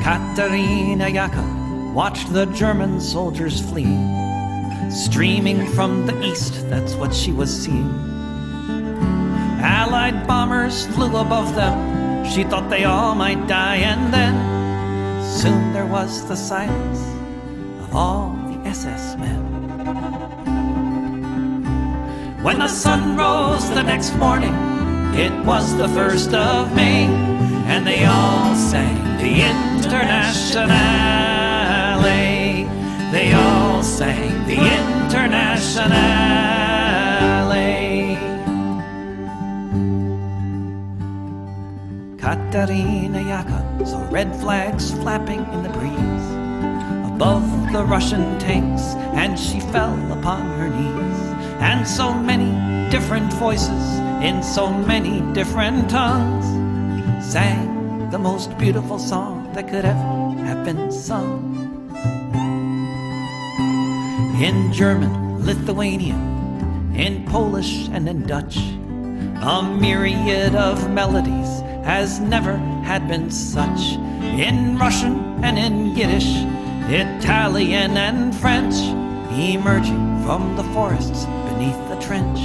Katerina Yakov watched the German soldiers flee. Streaming from the east, that's what she was seeing. Allied bombers flew above them. She thought they all might die, and then soon there was the silence of all the SS men. When the sun rose the next morning, it was the 1st of May, and they all sang the Internationale. They all sang the Internationale. Katerina Yakov saw red flags flapping in the breeze above the Russian tanks, and she fell upon her knees. And so many different voices in so many different tongues sang the most beautiful song that could ever have been sung. In German, Lithuanian, in Polish and in Dutch, a myriad of melodies has never had been such. In Russian and in Yiddish, Italian and French, emerging from the forests beneath the trench.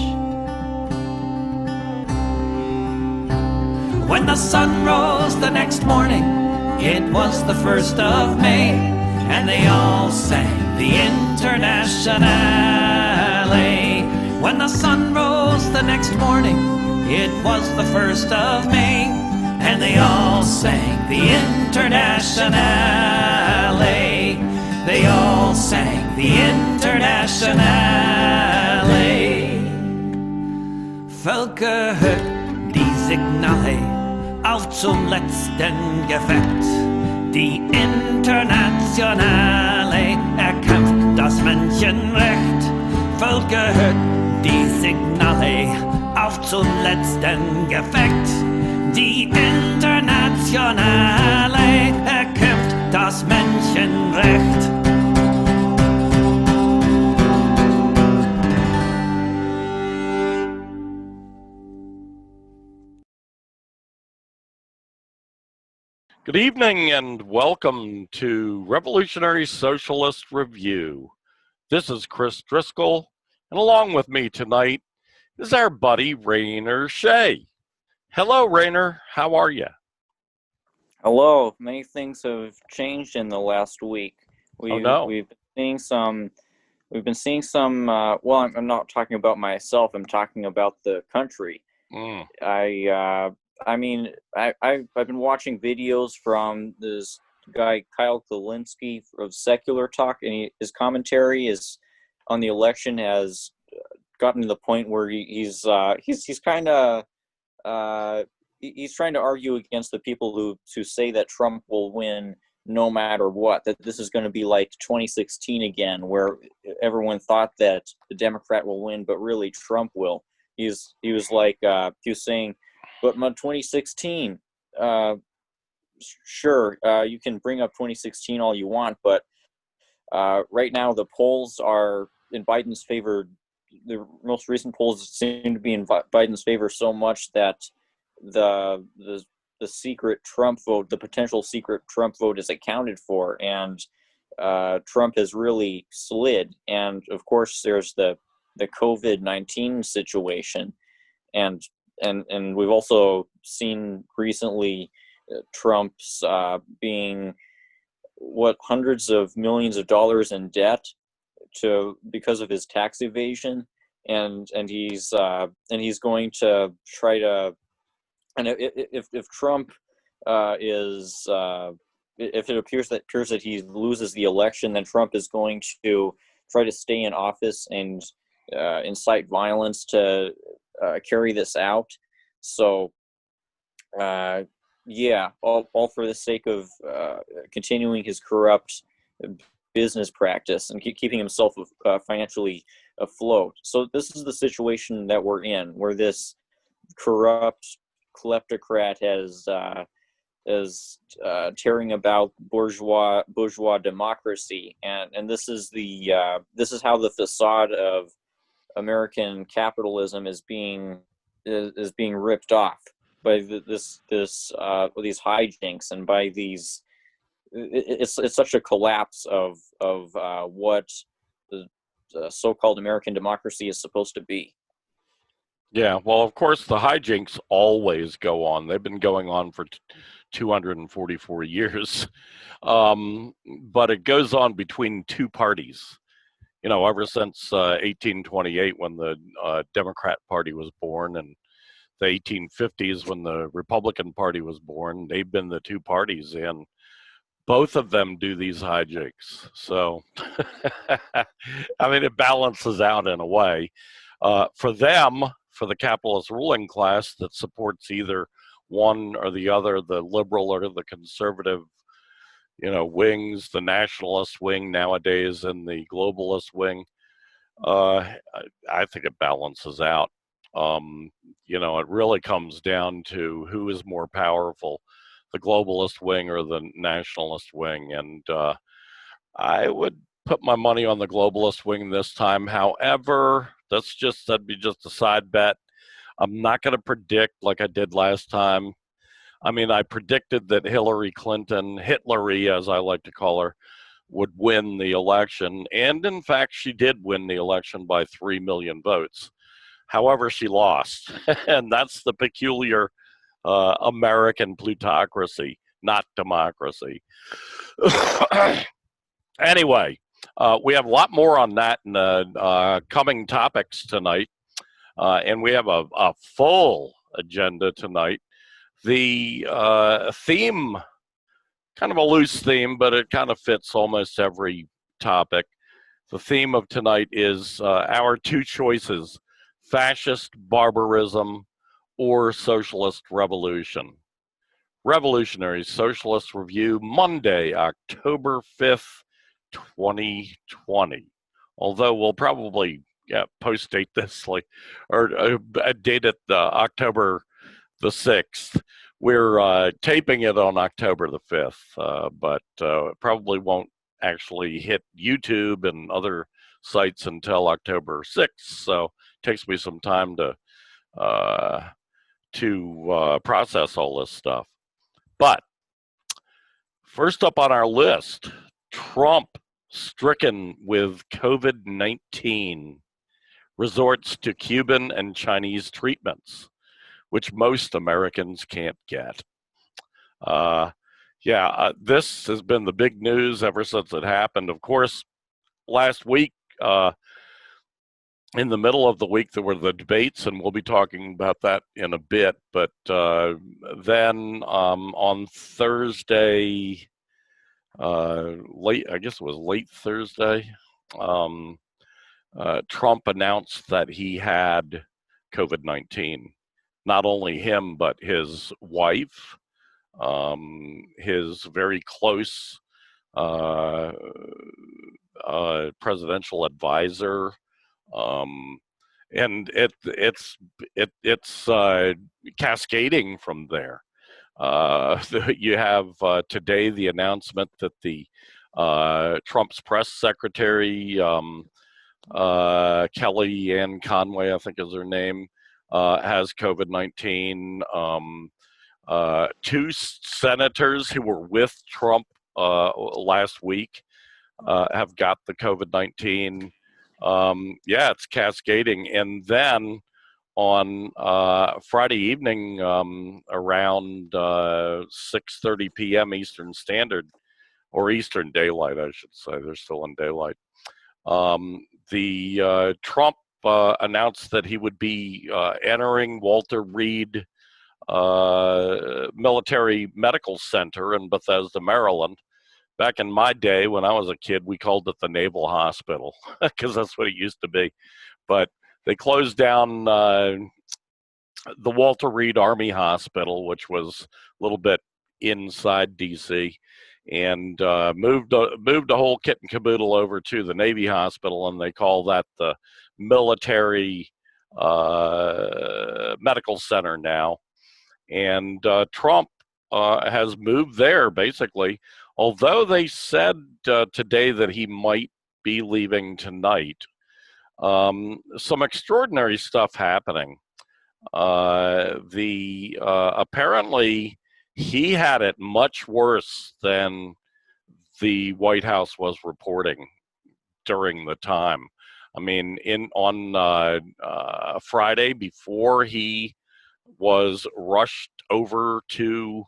When the sun rose the next morning, it was the 1st of May, and they all sang the Internationale. When the sun rose the next morning, it was the 1st of May, and they all sang the Internationale. They all sang the Internationale. Völker hört die Signale auf zum letzten Gefecht. Die Internationale erkämpft das Menschenrecht. Völker hört die Signale auf zum letzten Gefecht. Die Internationale erkämpft das Menschenrecht. Good evening and welcome to Revolutionary Socialist Review. This is Chris Driscoll, and along with me tonight is our buddy Rainer Shea. Hello, Rainer. How are you? Hello. Many things have changed in the last week. We've been seeing some. Well, I'm not talking about myself. I'm talking about the country. I've been watching videos from this guy Kyle Kulinski of Secular Talk, and his commentary is on the election has gotten to the point where he's trying to argue against the people who say that Trump will win no matter what, that this is going to be like 2016 again, where everyone thought that the Democrat will win, but really Trump will. He was saying, but 2016, sure, you can bring up 2016 all you want, but right now the polls are in Biden's favor. The most recent polls seem to be in Biden's favor so much that the secret Trump vote, the potential secret Trump vote, is accounted for, and Trump has really slid. And of course, there's the COVID-19 situation, and we've also seen recently Trump's being hundreds of millions of dollars in debt because of his tax evasion, and he's going to try to, and if Trump if it appears that he loses the election, then Trump is going to try to stay in office and incite violence to carry this out. So all for the sake of continuing his corrupt business practice and keeping himself financially afloat. So this is the situation that we're in, where this corrupt kleptocrat is tearing about bourgeois democracy, and this is how the facade of American capitalism is being ripped off by these hijinks and by these it's such a collapse of what the so-called American democracy is supposed to be. Yeah, well, of course, the hijinks always go on. They've been going on for 244 years. But it goes on between two parties. You know, ever since 1828, when the Democrat Party was born, and the 1850s, when the Republican Party was born, they've been the two parties, and both of them do these hijinks. So, I mean, it balances out in a way. For them, for the capitalist ruling class that supports either one or the other, the liberal or the conservative, wings, the nationalist wing nowadays and the globalist wing, I think it balances out. It really comes down to who is more powerful, the globalist wing or the nationalist wing. And I would put my money on the globalist wing this time. However, that'd be just a side bet. I'm not going to predict like I did last time. I mean, I predicted that Hillary Clinton, Hitlery as I like to call her, would win the election. And in fact, she did win the election by 3 million votes. However, she lost. And that's the peculiar American plutocracy, not democracy. Anyway, we have a lot more on that in the coming topics tonight. And we have a full agenda tonight. The theme, kind of a loose theme, but it kind of fits almost every topic. The theme of tonight is our two choices: fascist barbarism or socialist revolution. Revolutionary Socialist Review, Monday, October 5th, 2020. Although we'll probably post date this or date it October the 6th. We're taping it on October the 5th, but probably won't actually hit YouTube and other sites until October 6th. So it takes me some time to process all this stuff. But first up on our list, Trump stricken with COVID-19, resorts to Cuban and Chinese treatments, which most Americans can't get. This has been the big news ever since it happened. Of course, last week, in the middle of the week, there were the debates, and we'll be talking about that in a bit. But then on Thursday, late Thursday, Trump announced that he had COVID-19. Not only him, but his wife, his very close presidential advisor, and it's cascading from there. You have today the announcement that the Trump's press secretary, Kellyanne Conway, I think is her name, has COVID-19. Two senators who were with Trump last week have got the COVID-19. It's cascading. And then on Friday evening, around 6:30 p.m. Eastern Standard, or Eastern Daylight, I should say. They're still in daylight. The Trump announced that he would be entering Walter Reed Military Medical Center in Bethesda, Maryland. Back in my day, when I was a kid, we called it the Naval Hospital because that's what it used to be. But they closed down the Walter Reed Army Hospital, which was a little bit inside D.C., and moved a whole kit and caboodle over to the Navy Hospital, and they call that the Military Medical Center now. And Trump has moved there, basically, although they said today that he might be leaving tonight. Some extraordinary stuff happening. Apparently he had it much worse than the White House was reporting during the time. I mean, on Friday, before he was rushed over to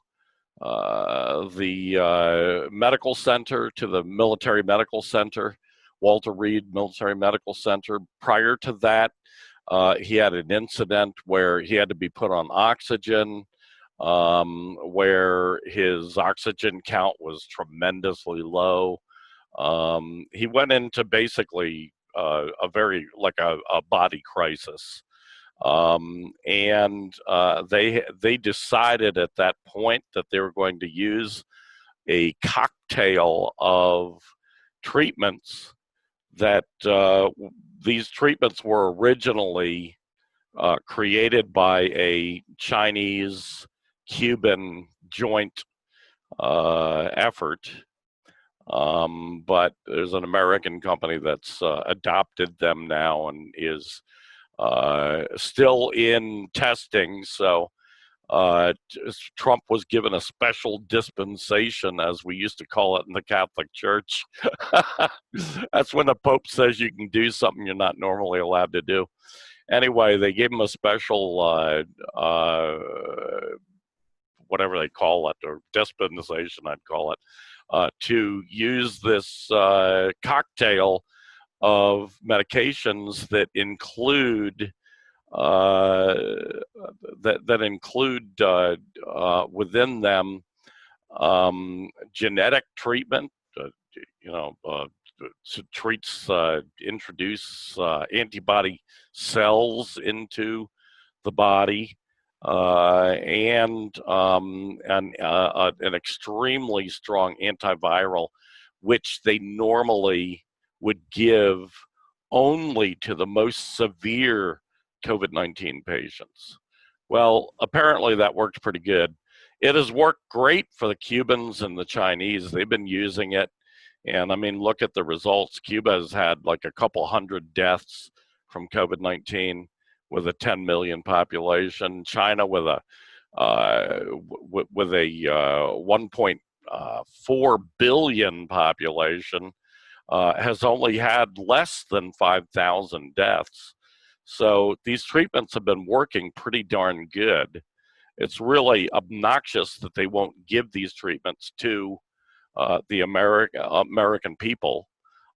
the medical center, to the military medical center, Walter Reed Military Medical Center. Prior to that, he had an incident where he had to be put on oxygen, where his oxygen count was tremendously low. He went into basically a very, like a body crisis. And they decided at that point that they were going to use a cocktail of treatments that these treatments were originally created by a Chinese Cuban joint effort. But there's an American company that's adopted them now and is still in testing. So Trump was given a special dispensation, as we used to call it in the Catholic Church. That's when the Pope says you can do something you're not normally allowed to do. Anyway, they gave him a special whatever they call it, or dispensation I'd call it, to use this cocktail of medications that include within them genetic treatment, introduce antibody cells into the body, and an extremely strong antiviral, which they normally would give only to the most severe COVID-19 patients. Well, apparently that worked pretty good. It has worked great for the Cubans and the Chinese. They've been using it. And I mean, look at the results. Cuba has had like a couple hundred deaths from COVID-19 with a 10 million population. China with a 1.4 billion population has only had less than 5,000 deaths. So these treatments have been working pretty darn good. It's really obnoxious that they won't give these treatments to the American people,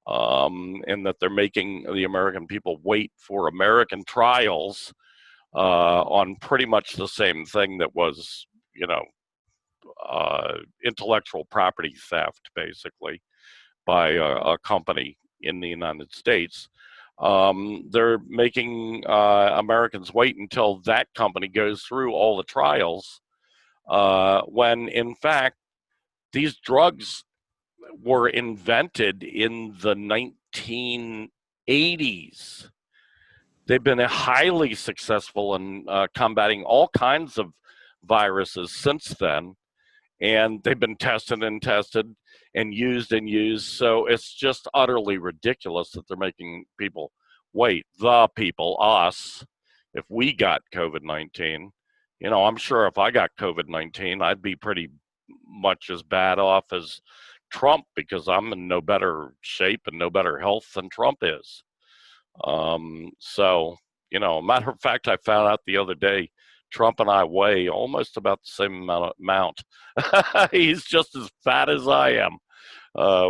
and that they're making the American people wait for American trials on pretty much the same thing that was, intellectual property theft, basically, by a company in the United States. They're making Americans wait until that company goes through all the trials, when in fact these drugs were invented in the 1980s. They've been highly successful in combating all kinds of viruses since then, and they've been tested and tested and used and used. So it's just utterly ridiculous that they're making people wait. The people, us, if we got COVID-19, I'm sure if I got COVID-19, I'd be pretty much as bad off as Trump, because I'm in no better shape and no better health than Trump is. So, matter of fact, I found out the other day, Trump and I weigh almost about the same amount. He's just as fat as I am,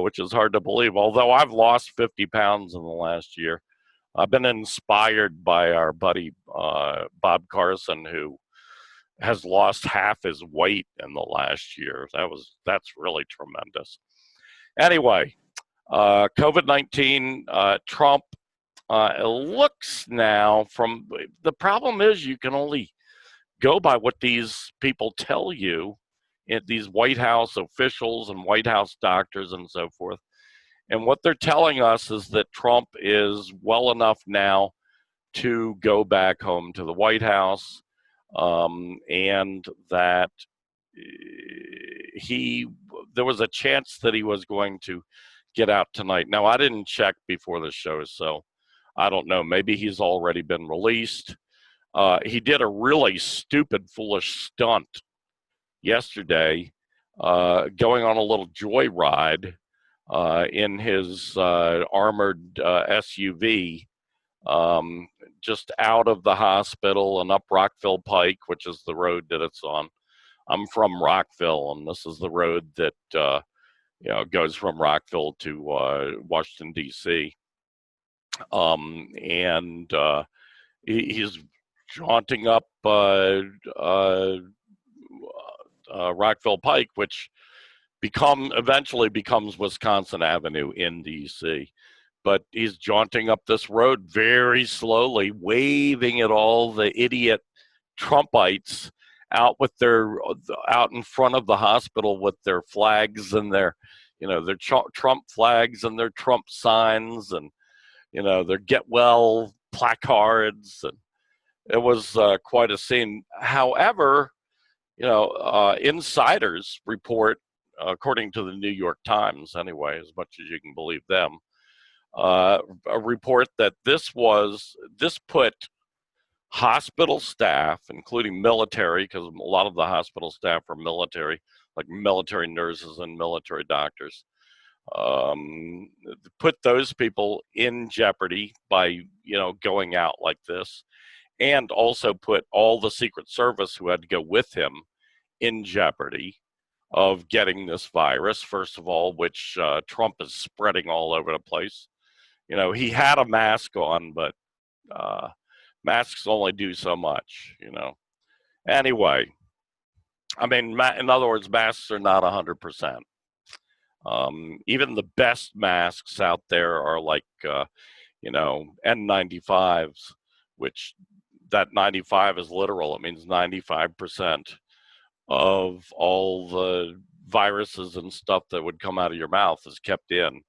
which is hard to believe. Although I've lost 50 pounds in the last year. I've been inspired by our buddy Bob Carson, who has lost half his weight in the last year. That's really tremendous. Anyway, COVID-19, Trump, it looks now from, the problem is you can only go by what these people tell you, these White House officials and White House doctors and so forth. And what they're telling us is that Trump is well enough now to go back home to the White House, and that there was a chance that he was going to get out tonight. Now, I didn't check before the show, so I don't know. Maybe he's already been released. He did a really stupid, foolish stunt yesterday, going on a little joyride in his armored SUV, just out of the hospital and up Rockville Pike, which is the road that it's on. I'm from Rockville, and this is the road that goes from Rockville to Washington, D.C. And he's jaunting up Rockville Pike, which eventually becomes Wisconsin Avenue in D.C. But he's jaunting up this road very slowly, waving at all the idiot Trumpites out in front of the hospital with their flags and their Trump flags and their Trump signs and their get well placards, and it was quite a scene. However, insiders report, according to the New York Times anyway, as much as you can believe them, a report that this put hospital staff, including military, because a lot of the hospital staff are military, like military nurses and military doctors, put those people in jeopardy by going out like this, and also put all the Secret Service who had to go with him in jeopardy of getting this virus, first of all, which Trump is spreading all over the place. He had a mask on, but masks only do so much, Anyway, I mean, in other words, masks are not 100%. Even the best masks out there are like, N95s, which that 95 is literal. It means 95% of all the viruses and stuff that would come out of your mouth is kept in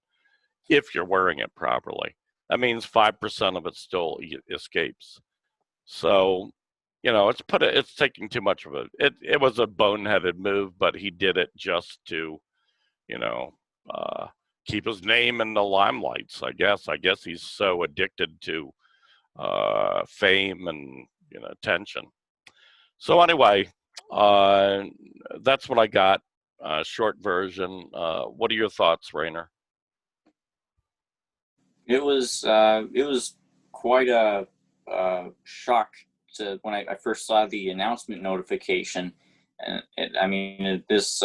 if you're wearing it properly. That means 5% of it still escapes. So, it's taking too much of it was a boneheaded move, but he did it just to, keep his name in the limelights, I guess. I guess he's so addicted to fame and attention. So anyway, that's what I got. Short version. What are your thoughts, Rainer? It was quite a shock when I first saw the announcement notification, and this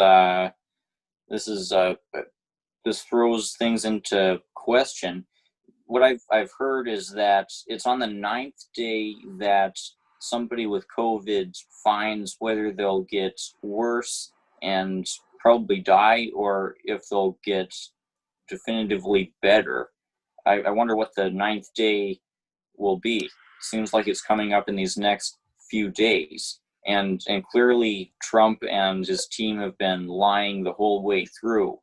throws things into question. What I've heard is that it's on the 9th day that somebody with COVID finds whether they'll get worse and probably die, or if they'll get definitively better. I wonder what the 9th day will be. Seems like it's coming up in these next few days. And clearly Trump and his team have been lying the whole way through.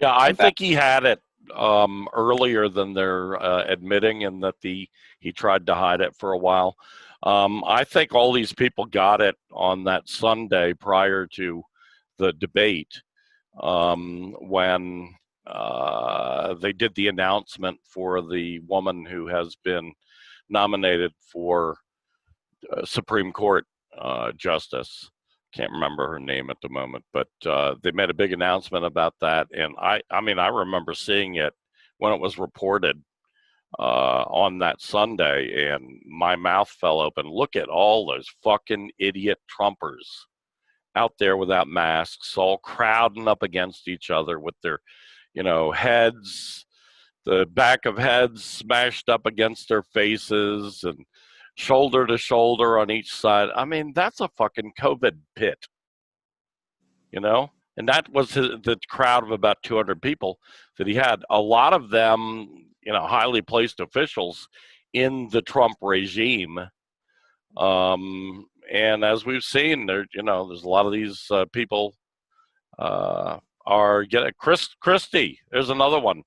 Yeah, I think he had it earlier than they're admitting, and that he tried to hide it for a while. I think all these people got it on that Sunday prior to the debate, when they did the announcement for the woman who has been nominated for Supreme Court justice. Can't remember her name at the moment, but they made a big announcement about that. And I remember seeing it when it was reported on that Sunday, and my mouth fell open. Look at all those fucking idiot Trumpers out there without masks, all crowding up against each other with their, heads, the back of heads smashed up against their faces, and shoulder to shoulder on each side. I mean, that's a fucking COVID pit, And that was the crowd of about 200 people that he had. A lot of them, highly placed officials in the Trump regime. And as we've seen, there's a lot of these people are getting. Christie, there's another one,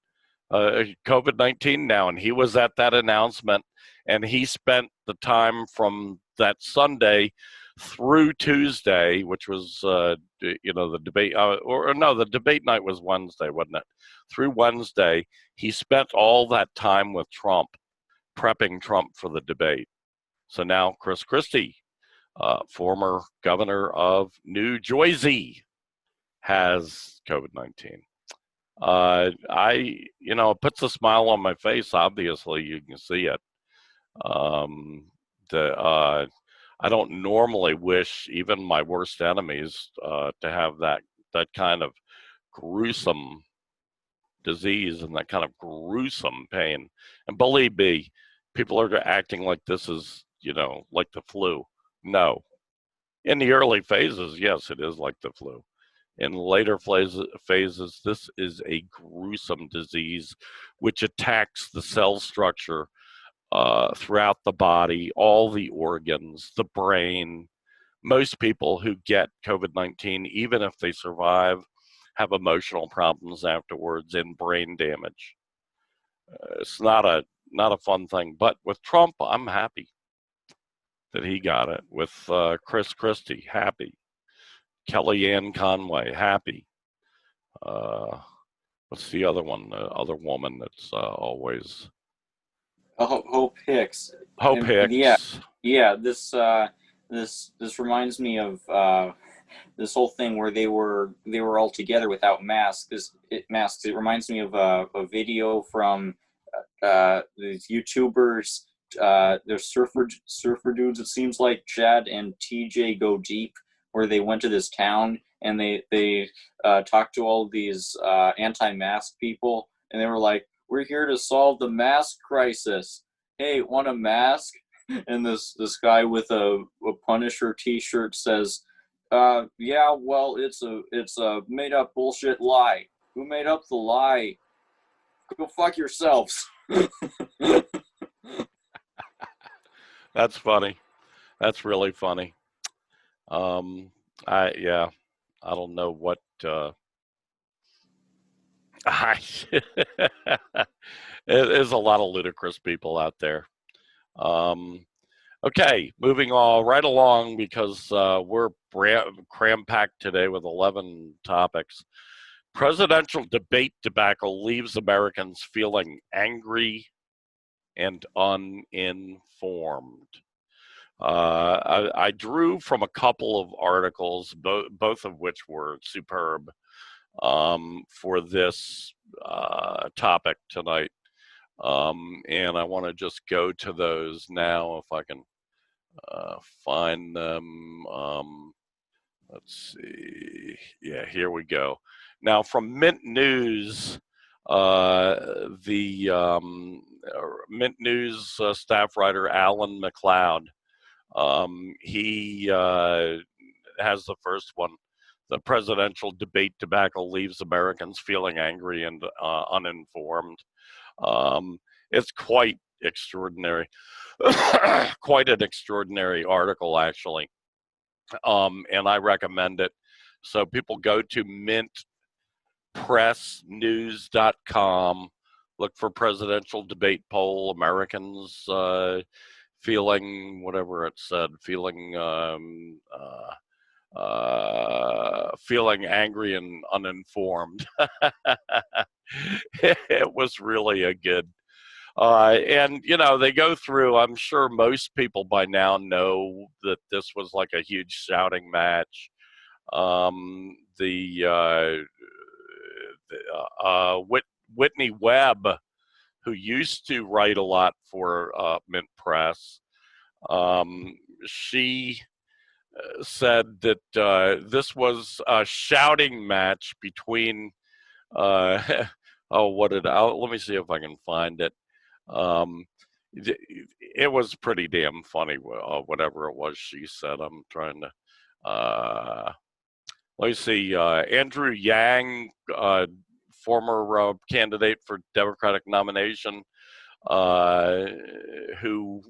COVID-19 now, and he was at that announcement, and he spent the time from that Sunday through Tuesday, which was the debate, the debate night was Wednesday, wasn't it? Through Wednesday, he spent all that time with Trump, prepping Trump for the debate. So now Chris Christie, former governor of New Jersey, has COVID-19. it puts a smile on my face. Obviously, you can see it. I don't normally wish even my worst enemies to have that kind of gruesome disease and that kind of gruesome pain. And believe me, people are acting like this is, like the flu. No. In the early phases, yes, it is like the flu. In later phases, this is a gruesome disease which attacks the cell structure throughout the body, all the organs, the brain. Most people who get COVID-19, even if they survive, have emotional problems afterwards and brain damage. It's not a fun thing. But with Trump, I'm happy that he got it. With Chris Christie, happy. Kellyanne Conway, happy. What's the other one? The other woman that's always Hope Hicks. Hope Hicks. Yeah. This reminds me of this whole thing where they were all together without masks. It reminds me of a video from these YouTubers. They're surfer dudes. It seems like Chad and TJ Go Deep, where they went to this town and they talked to all of these anti-mask people, and they were like, "We're here to solve the mask crisis. Hey, want a mask?" And this guy with a Punisher T-shirt says, "Yeah, well, it's a made up bullshit lie. Who made up the lie? Go fuck yourselves." That's funny. That's really funny. I don't know what. There's a lot of ludicrous people out there. Okay, moving all right along because we're cram-packed today with 11 topics. Presidential debate debacle leaves Americans feeling angry and uninformed. I drew from a couple of articles, both of which were superb, for this topic tonight. And I want to just go to those now if I can find them. Let's see. Yeah, here we go. Now, from Mint News, the Mint News staff writer Alan McLeod, he has the first one. The presidential debate debacle leaves Americans feeling angry and uninformed. It's quite extraordinary. Quite an extraordinary article, actually. And I recommend it. So people go to mintpressnews.com, look for presidential debate poll, Americans feeling, whatever it said, feeling angry and uninformed. It was really a good. And, they go through, I'm sure most people by now know that this was like a huge shouting match. Whitney Webb, who used to write a lot for Mint Press, she said that this was a shouting match between, let me see if I can find it. It was pretty damn funny, whatever it was she said. I'm trying to, let me see, Andrew Yang, former candidate for Democratic nomination, who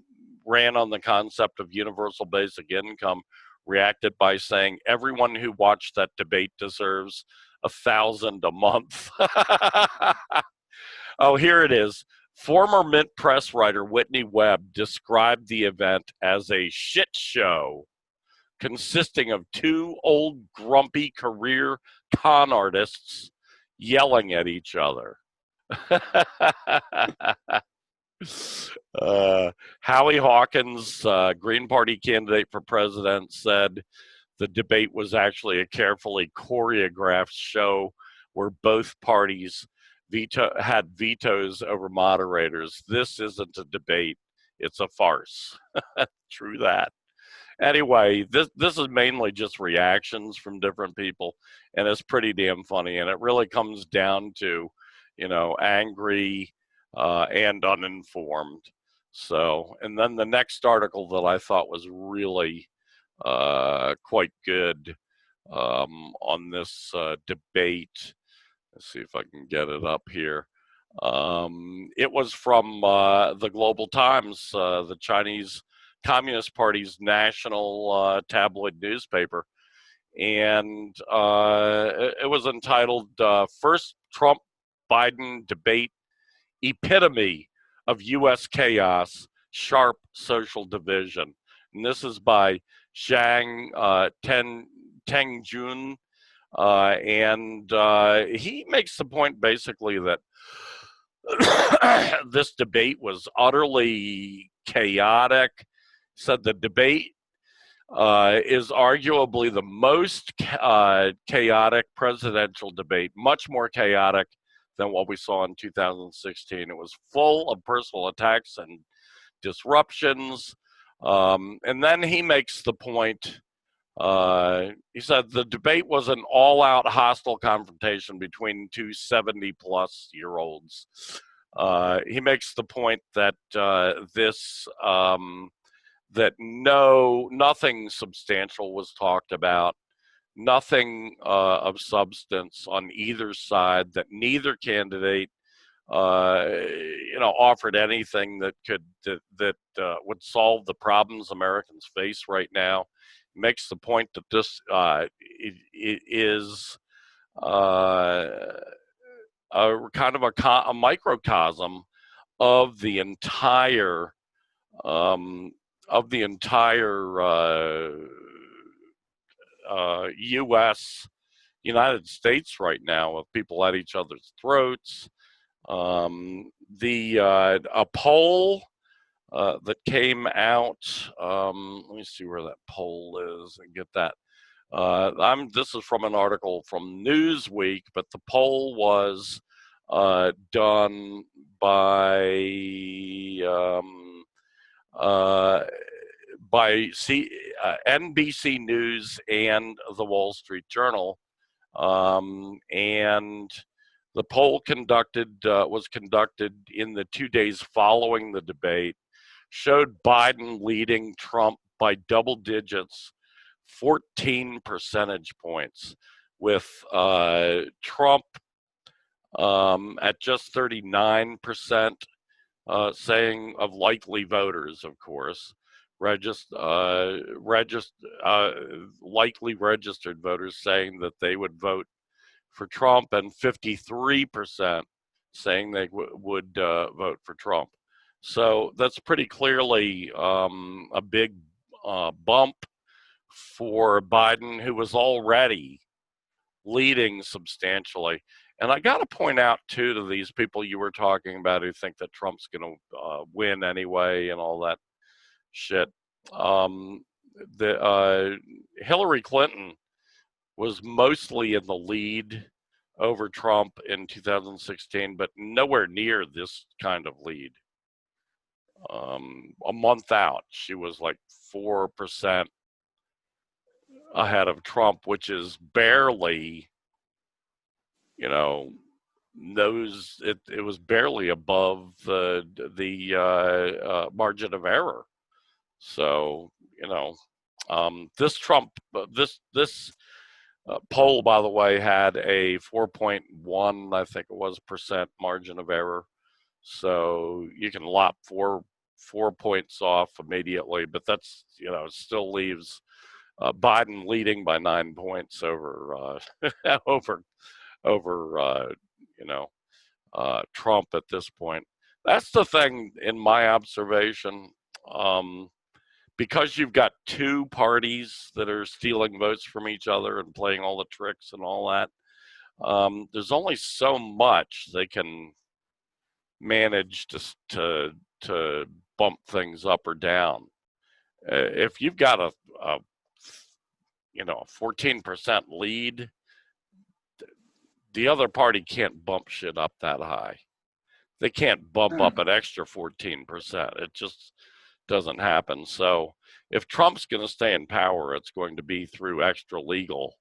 ran on the concept of universal basic income, reacted by saying, "Everyone who watched that debate deserves $1,000 a month." Oh, here it is. Former Mint Press writer Whitney Webb described the event as a shit show consisting of two old grumpy career con artists yelling at each other. Howie Hawkins, Green Party candidate for president, said the debate was actually a carefully choreographed show where both parties had vetoes over moderators. This isn't a debate, it's a farce. True that. Anyway, this is mainly just reactions from different people, and it's pretty damn funny, and it really comes down to, angry and uninformed. So, and then the next article that I thought was really quite good on this debate. Let's see if I can get it up here. It was from the Global Times, the Chinese Communist Party's national tabloid newspaper. And it was entitled First Trump-Biden Debate Epitome of U.S. Chaos, Sharp Social Division. And this is by Zhang Tengjun. And he makes the point basically that this debate was utterly chaotic. Said the debate is arguably the most chaotic presidential debate, much more chaotic than what we saw in 2016. It was full of personal attacks and disruptions. And then he makes the point, he said the debate was an all-out hostile confrontation between two 70-plus-year-olds. He makes the point that that nothing substantial was talked about, nothing of substance on either side, that neither candidate offered anything that would solve the problems Americans face right now. He makes the point that this it is a kind of a microcosm of the entire U.S. United States right now, of people at each other's throats. A poll that came out. Let me see where that poll is and get that. This is from an article from Newsweek, but the poll was done by NBC News and the Wall Street Journal, and the poll was conducted in the 2 days following the debate, showed Biden leading Trump by double digits, 14 percentage points, with Trump at just 39%, saying of likely voters, of course, likely registered voters saying that they would vote for Trump, and 53% saying they would vote for Trump. So that's pretty clearly a big bump for Biden, who was already leading substantially. And I got to point out, too, to these people you were talking about who think that Trump's going to win anyway and all that shit. Hillary Clinton was mostly in the lead over Trump in 2016, but nowhere near this kind of lead. A month out, she was like 4% ahead of Trump, which is barely, it was barely above the margin of error. So, this Trump, this poll, by the way, had a 4.1, I think it was, percent margin of error. So you can lop four points off immediately, but that's, it still leaves Biden leading by 9 points over Trump at this point. That's the thing, in my observation. Because you've got two parties that are stealing votes from each other and playing all the tricks and all that, there's only so much they can manage to bump things up or down. If you've got a 14% lead, the other party can't bump shit up that high. They can't bump up an extra 14%. It just doesn't happen. So if Trump's going to stay in power, it's going to be through extra legal.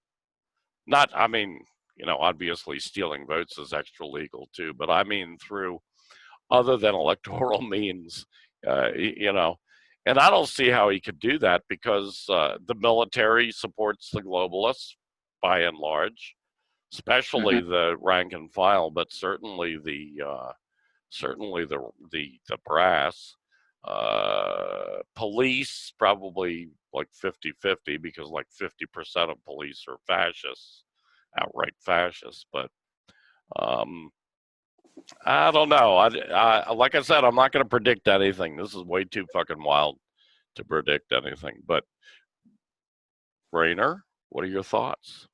Not, I mean, obviously stealing votes is extra legal too, but I mean through other than electoral means, and I don't see how he could do that because the military supports the globalists by and large, especially the rank and file, but certainly the brass. Police probably like 50-50 because like 50% of police are fascists, outright fascists. But I don't know. I like I said, I'm not going to predict anything. This is way too fucking wild to predict anything. But Rainer, what are your thoughts?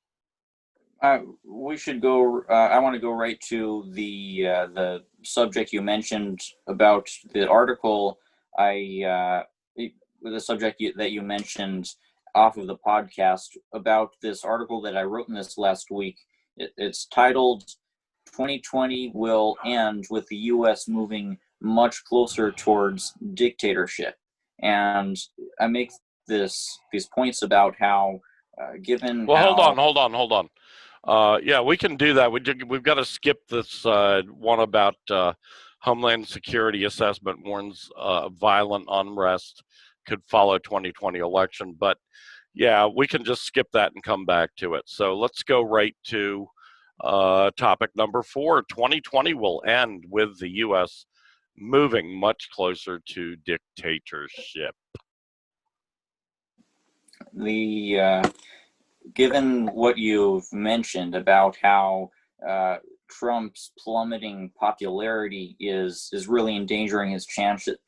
We should go. I want to go right to the subject you mentioned about the article. The subject that you mentioned off of the podcast about this article that I wrote in this last week. It's titled 2020 will end with the U.S. moving much closer towards dictatorship. And I make these points about how, given Well, how... hold on. Yeah, we can do that. We've got to skip this one about Homeland Security assessment warns violent unrest could follow 2020 election. But yeah, we can just skip that and come back to it. So let's go right to topic number 4. 2020 will end with the U.S. moving much closer to dictatorship. Given what you've mentioned about how Trump's plummeting popularity is really endangering his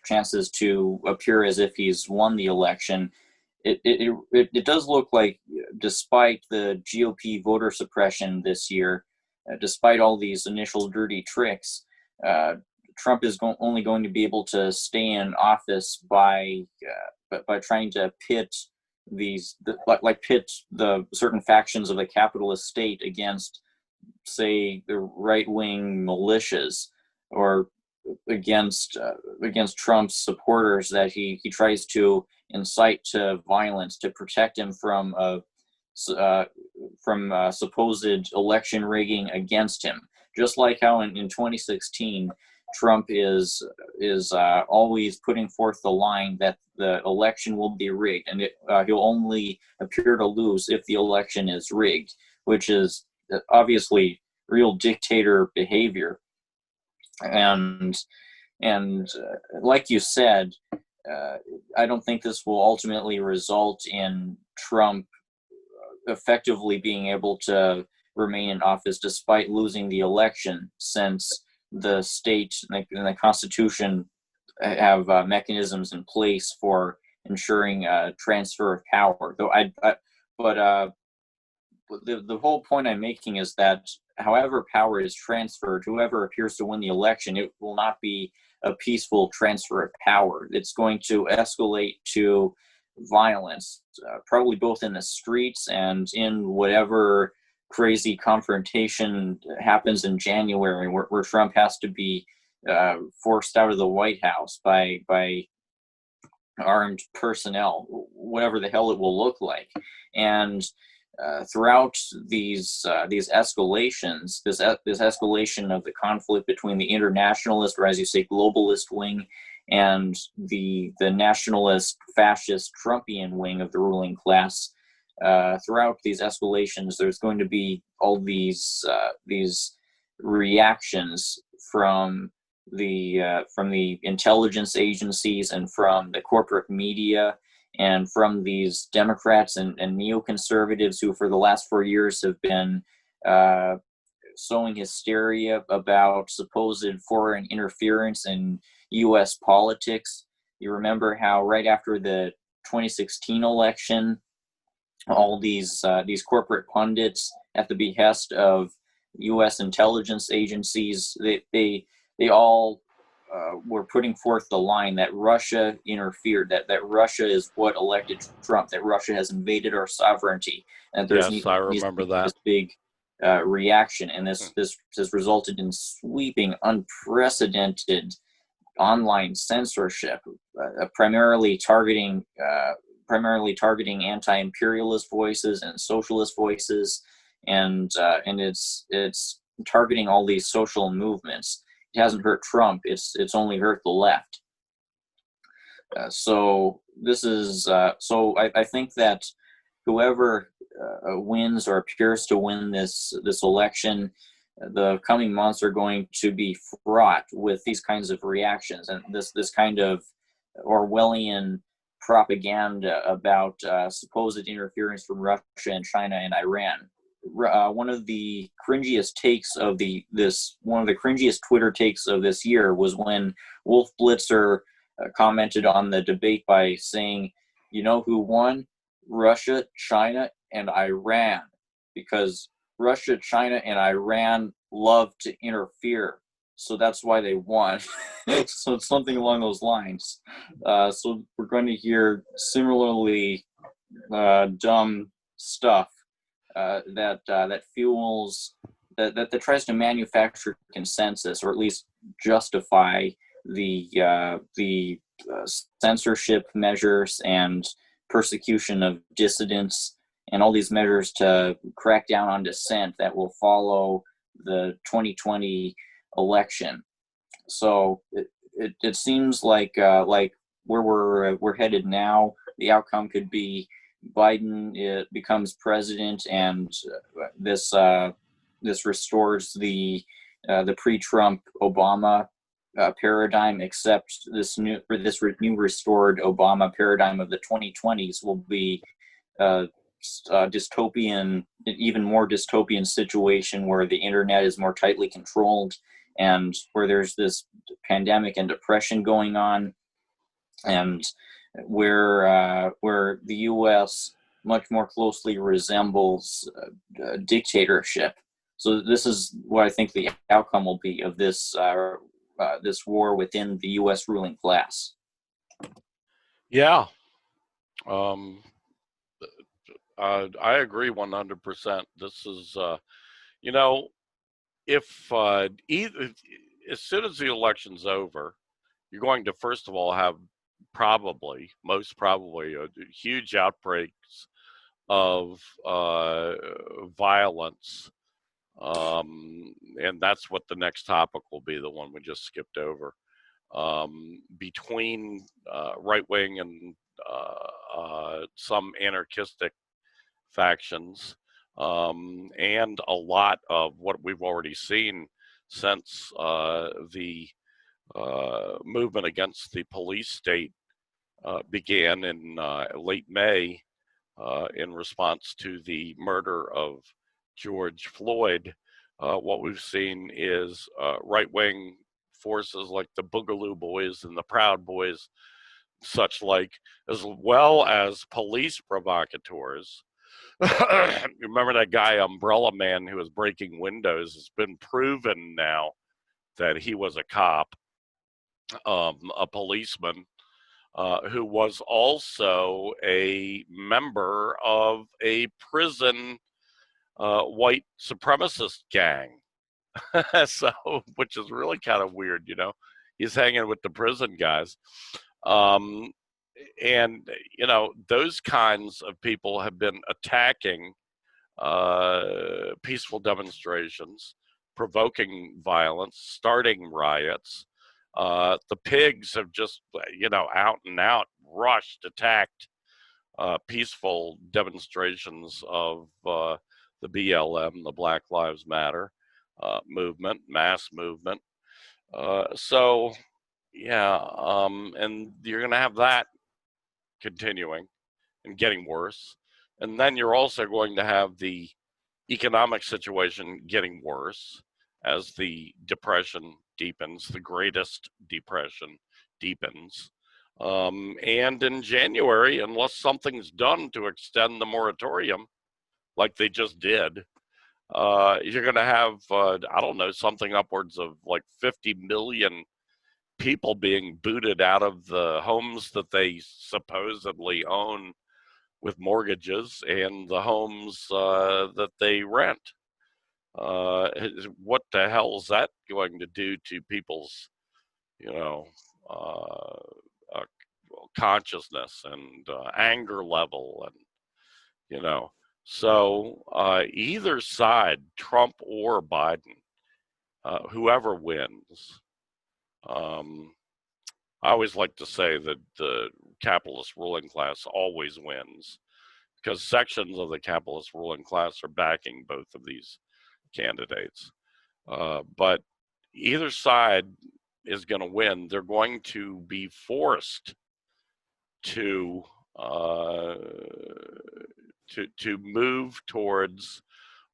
chances to appear as if he's won the election, it does look like, despite the GOP voter suppression this year, despite all these initial dirty tricks, Trump is only going to be able to stay in office by trying to pit the certain factions of the capitalist state against, say, the right-wing militias, or against Trump's supporters that he tries to incite to violence to protect him from supposed election rigging against him. Just like how in 2016, Trump is always putting forth the line that the election will be rigged, and he'll only appear to lose if the election is rigged, which is obviously real dictator behavior. And like you said, I don't think this will ultimately result in Trump effectively being able to remain in office despite losing the election, since the state and the Constitution have mechanisms in place for ensuring transfer of power. But the whole point I'm making is that however power is transferred, whoever appears to win the election, it will not be a peaceful transfer of power. It's going to escalate to violence, probably both in the streets and in whatever crazy confrontation happens in January, where Trump has to be forced out of the White House by armed personnel, whatever the hell it will look like. And throughout these escalations, this escalation of the conflict between the internationalist, or as you say, globalist wing, and the nationalist, fascist, Trumpian wing of the ruling class, throughout these escalations, there's going to be all these reactions from the intelligence agencies and from the corporate media and from these Democrats and neoconservatives who for the last 4 years have been sowing hysteria about supposed foreign interference in U.S. politics. You remember how right after the 2016 election, all these corporate pundits, at the behest of U.S. intelligence agencies, they all were putting forth the line that Russia interfered, that Russia is what elected Trump, that Russia has invaded our sovereignty, and there's yes, I remember that. this big reaction, and this has resulted in sweeping, unprecedented online censorship, primarily targeting anti-imperialist voices and socialist voices, and it's targeting all these social movements. It hasn't hurt Trump; it's only hurt the left. So this is I think that whoever wins or appears to win this election, the coming months are going to be fraught with these kinds of reactions and this kind of Orwellian propaganda about supposed interference from Russia and China and Iran. One of the cringiest Twitter takes of this year was when Wolf Blitzer commented on the debate by saying, "You know who won? Russia, China, and Iran, because Russia, China, and Iran love to interfere, so that's why they won." So it's something along those lines. So we're going to hear similarly dumb stuff that fuels that tries to manufacture consensus, or at least justify the censorship measures and persecution of dissidents and all these measures to crack down on dissent that will follow the 2020 election. So it seems like where we're headed now, the outcome could be Biden becomes president, and this restores the pre-Trump Obama paradigm, except this new restored Obama paradigm of the 2020s will be dystopian, even more dystopian situation where the internet is more tightly controlled, and where there's this pandemic and depression going on, and where the U.S. much more closely resembles dictatorship. So this is what I think the outcome will be of this war within the U.S. ruling class. Yeah. I agree 100%. This is, if as soon as the election's over, you're going to first of all have most probably, huge outbreaks of violence, and that's what the next topic will be, the one we just skipped over, between right wing and some anarchistic factions, and a lot of what we've already seen since the movement against the police state began in late May in response to the murder of George Floyd. What we've seen is right-wing forces like the Boogaloo Boys and the Proud Boys, such like, as well as police provocateurs. Remember that guy Umbrella Man who was breaking windows? It's been proven now that he was a cop, a policeman, who was also a member of a prison white supremacist gang. So, which is really kind of weird, He's hanging with the prison guys. And, those kinds of people have been attacking peaceful demonstrations, provoking violence, starting riots. The pigs have just, out and out attacked peaceful demonstrations of the BLM, the Black Lives Matter movement, mass movement. So, yeah, and you're going to have that continuing and getting worse. And then you're also going to have the economic situation getting worse as the depression deepens, the greatest depression deepens. And in January, unless something's done to extend the moratorium, like they just did, you're going to have, something upwards of like 50 million people being booted out of the homes that they supposedly own with mortgages and the homes that they rent. what the hell is that going to do to people's, you know, uh, consciousness and anger level, and so either side, Trump or Biden, whoever wins, I always like to say that the capitalist ruling class always wins, because sections of the capitalist ruling class are backing both of these candidates. But either side is going to win. They're going to be forced to move towards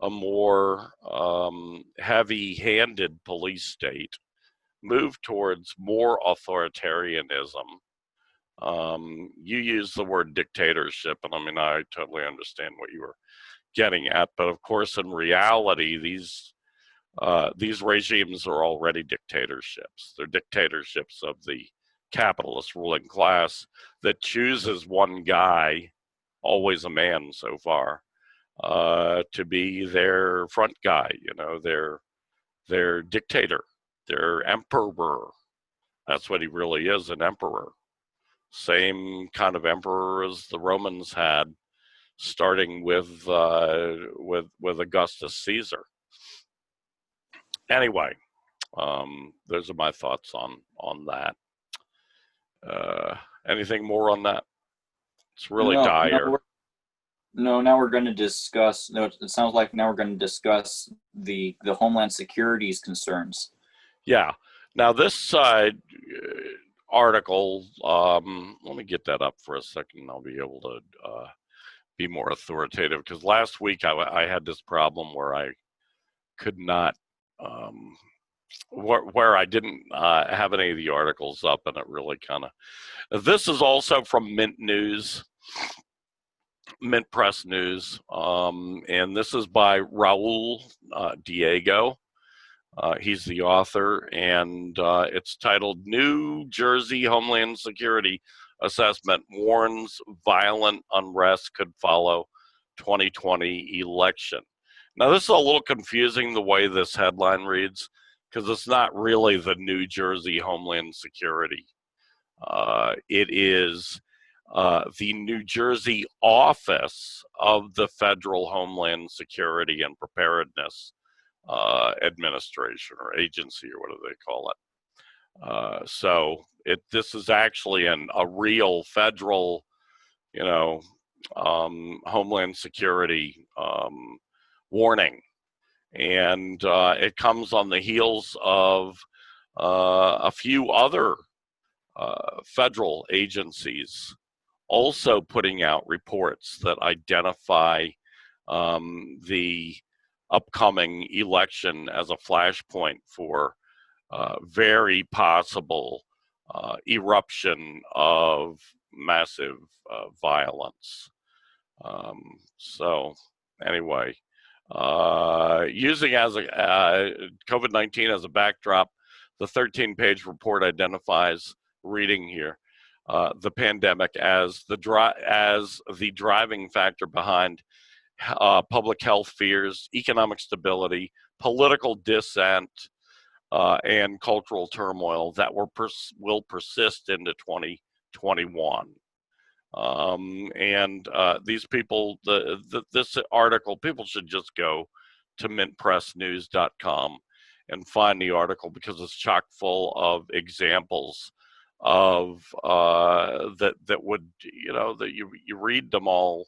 a more heavy-handed police state, move towards more authoritarianism. You use the word dictatorship, and I mean, I totally understand what you were getting at, but of course, in reality, these regimes are already dictatorships. They're dictatorships of the capitalist ruling class that chooses one guy, always a man so far, to be their front guy, their dictator, their emperor. That's what he really is, an emperor. Same kind of emperor as the Romans had, starting with Augustus Caesar. Anyway, those are my thoughts on that. Anything more on that? It's really dire. Now we're going to discuss. No, it sounds like now we're going to discuss the Homeland Security's concerns. Yeah. Now this article, let me get that up for a second. I'll be able to be more authoritative, because last week I had this problem where I could not, where I didn't have any of the articles up, and it really kind of. This is also from Mint News. Mint Press News, and this is by Raul Diego. He's the author, and it's titled "New Jersey Homeland Security Assessment Warns Violent Unrest Could Follow 2020 Election." Now, this is a little confusing the way this headline reads, because it's not really the New Jersey Homeland Security. It is the New Jersey Office of the Federal Homeland Security and Preparedness Administration, or agency, or whatever they call it. So this is actually a real federal, Homeland Security warning, and it comes on the heels of a few other federal agencies also putting out reports that identify the upcoming election as a flashpoint for very possible eruption of massive violence. So anyway, using as COVID-19 as a backdrop, the 13-page report identifies, reading here, the pandemic as the driving factor behind public health fears, economic stability, political dissent, and cultural turmoil that will persist into 2021. These people, this article, people should just go to mintpressnews.com and find the article, because it's chock full of examples of that would, that you read them all,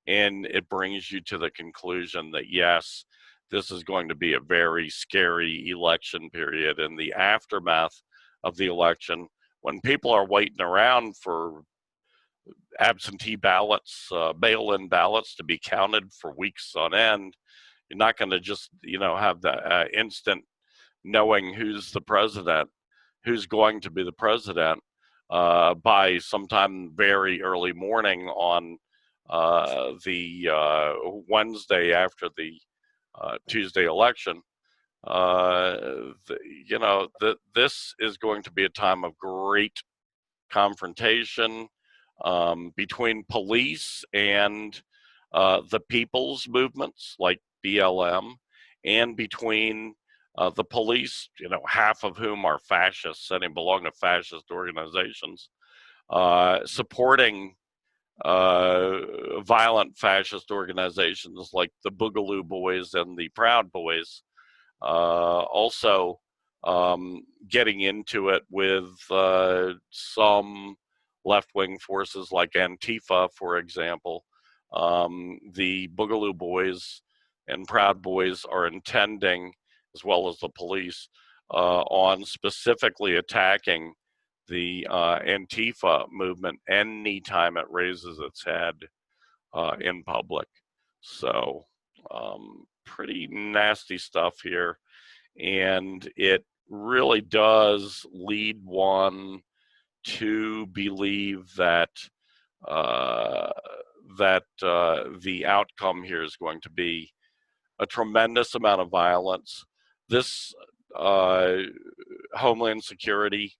and it brings you to the conclusion that yes, this is going to be a very scary election period. In the aftermath of the election, when people are waiting around for absentee ballots, mail-in ballots to be counted for weeks on end, you're not going to just, have the instant knowing who's the president, who's going to be the president by sometime very early morning on the Wednesday after the Tuesday election. This is going to be a time of great confrontation between police and the people's movements like BLM, and between the police, half of whom are fascists and belong to fascist organizations, supporting violent fascist organizations like the Boogaloo Boys and the Proud Boys, also getting into it with some left-wing forces like Antifa, for example. The Boogaloo Boys and Proud Boys are intending, as well as the police, on specifically attacking the Antifa movement anytime it raises its head in public. So pretty nasty stuff here. And it really does lead one to believe that the outcome here is going to be a tremendous amount of violence. This Homeland Security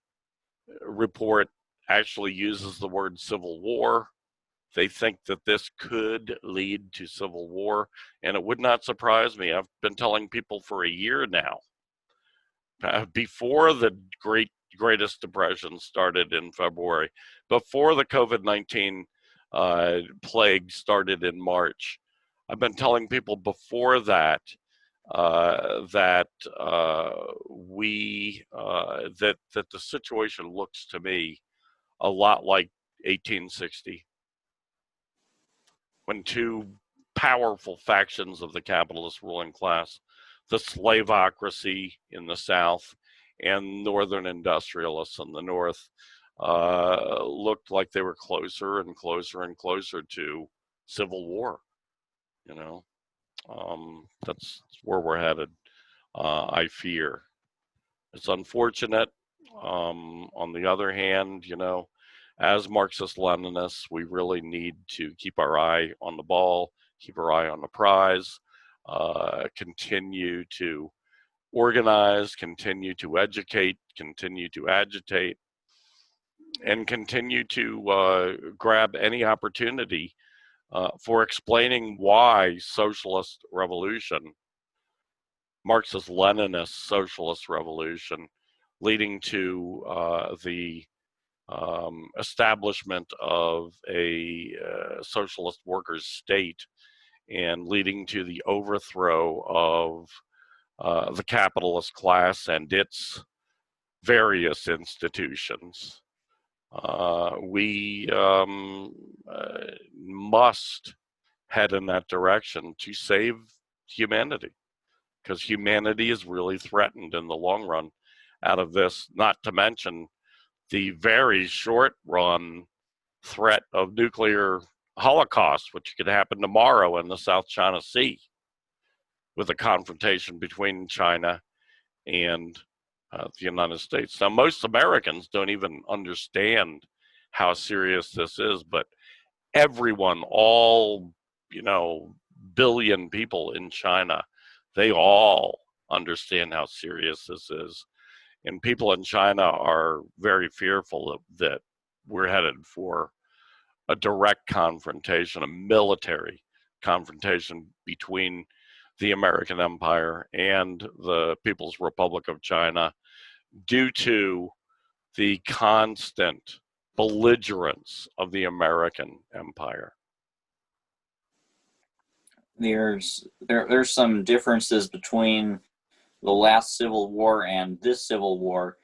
report actually uses the word civil war. They think that this could lead to civil war, and it would not surprise me. I've been telling people for a year now, before the greatest depression started in February, before the COVID-19 plague started in March. I've been telling people before that that the situation looks to me a lot like 1860, when two powerful factions of the capitalist ruling class, the slavocracy in the South and northern industrialists in the North, looked like they were closer and closer and closer to civil war. That's where we're headed, I fear. It's unfortunate. On the other hand, as Marxist-Leninists, we really need to keep our eye on the ball, keep our eye on the prize, continue to organize, continue to educate, continue to agitate, and continue to grab any opportunity for explaining why socialist revolution, Marxist-Leninist socialist revolution, leading to the establishment of a socialist workers' state and leading to the overthrow of the capitalist class and its various institutions. We must head in that direction to save humanity, because humanity is really threatened in the long run out of this, not to mention the very short run threat of nuclear holocaust, which could happen tomorrow in the South China Sea with a confrontation between China and the United States. Now, most Americans don't even understand how serious this is, but everyone, all, billion people in China, they all understand how serious this is. And people in China are very fearful that we're headed for a direct confrontation, a military confrontation between the American empire and the People's Republic of China, due to the constant belligerence of the American empire. There's some differences between the last civil war and this civil war,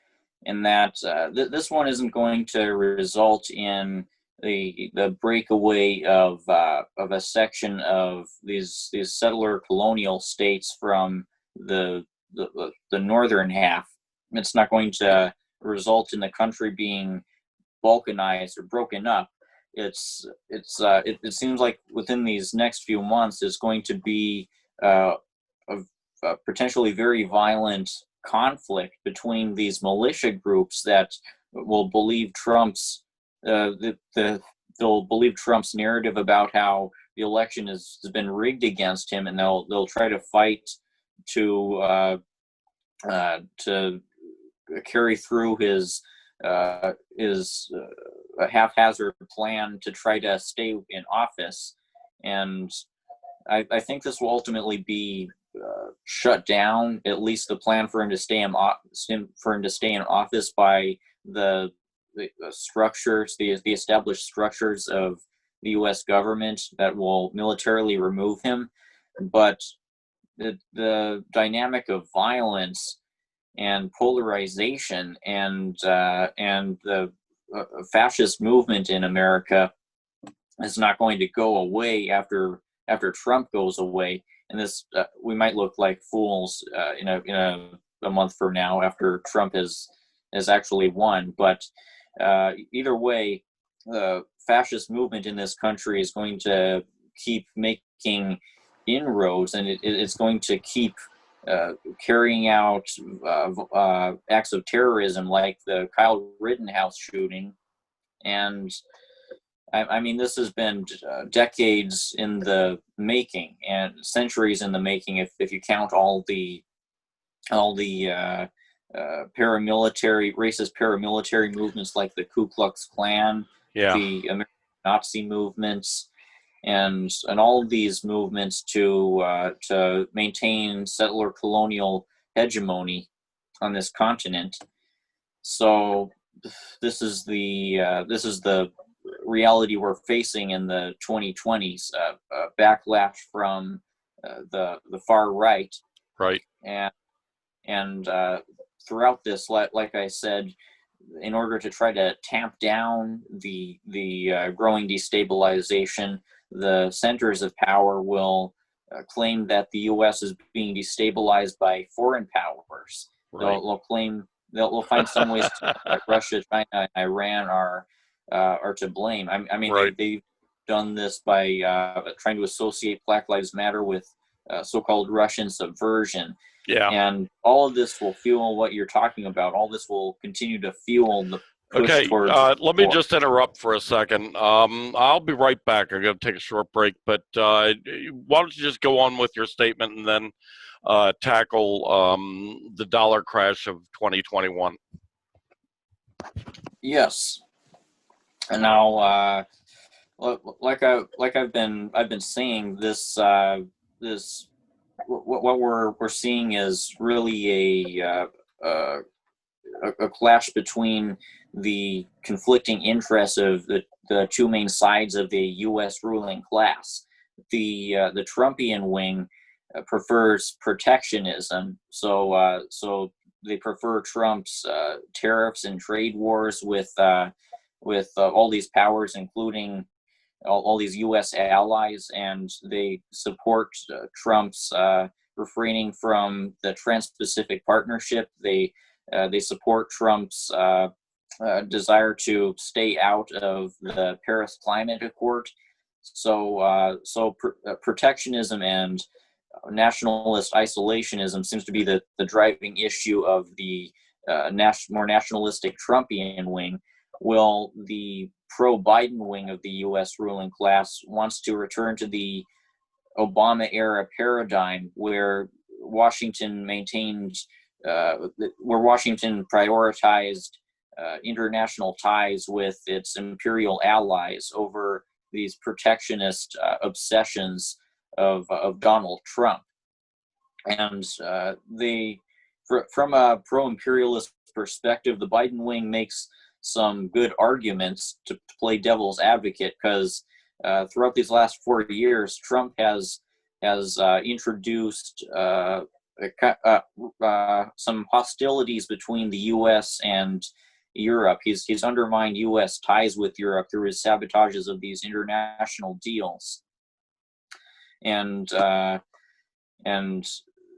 in that this one isn't going to result in the breakaway of a section of these settler colonial states from the northern half. It's not going to result in the country being balkanized or broken up. It seems like within these next few months is going to be a potentially very violent conflict between these militia groups that will believe Trump's they'll believe Trump's narrative about how the election has been rigged against him, and they'll try to fight to carry through his haphazard plan to try to stay in office. And I think this will ultimately be shut down at least the plan for him to stay in office by the structures, the established structures of the U.S. government that will militarily remove him. But the dynamic of violence and polarization and the fascist movement in America is not going to go away after Trump goes away. And this we might look like fools in a month from now after Trump has actually won. But either way, the fascist movement in this country is going to keep making inroads, and it's going to keep carrying out acts of terrorism like the Kyle Rittenhouse shooting. And I mean, this has been decades in the making and centuries in the making. If you count all the racist paramilitary movements like the Ku Klux Klan, the American Nazi movements, and all of these movements to maintain settler colonial hegemony on this continent. So this is the reality we're facing in the 2020s, backlash from the far right. Right. And throughout this, like I said, in order to try to tamp down the growing destabilization, the centers of power will claim that the U.S. is being destabilized by foreign powers. Right. They'll find some ways to, that Russia, China, and Iran are to blame. I mean, right. they've done this by trying to associate Black Lives Matter with so-called Russian subversion. Yeah. And all of this will fuel what you're talking about. All this will continue to fuel the push towards let me just interrupt for a second. I'll be right back. I'm going to take a short break, but why don't you just go on with your statement and then tackle the dollar crash of 2021? Yes. And now, like I've been saying, this what we're seeing is really a clash between the conflicting interests of the two main sides of the U.S. ruling class. The Trumpian wing prefers protectionism, so they prefer Trump's tariffs and trade wars with all these powers, including all these U.S. allies, and they support Trump's refraining from the Trans-Pacific Partnership. They support Trump's desire to stay out of the Paris Climate Accord. So protectionism and nationalist isolationism seems to be the driving issue of the more nationalistic Trumpian wing. Well, the pro-Biden wing of the U.S. ruling class wants to return to the Obama-era paradigm where Washington prioritized international ties with its imperial allies over these protectionist obsessions of Donald Trump. And from a pro-imperialist perspective, the Biden wing makes some good arguments to play devil's advocate, because throughout these last 4 years, Trump has introduced some hostilities between the U.S. and Europe. He's undermined U.S. ties with Europe through his sabotages of these international deals, and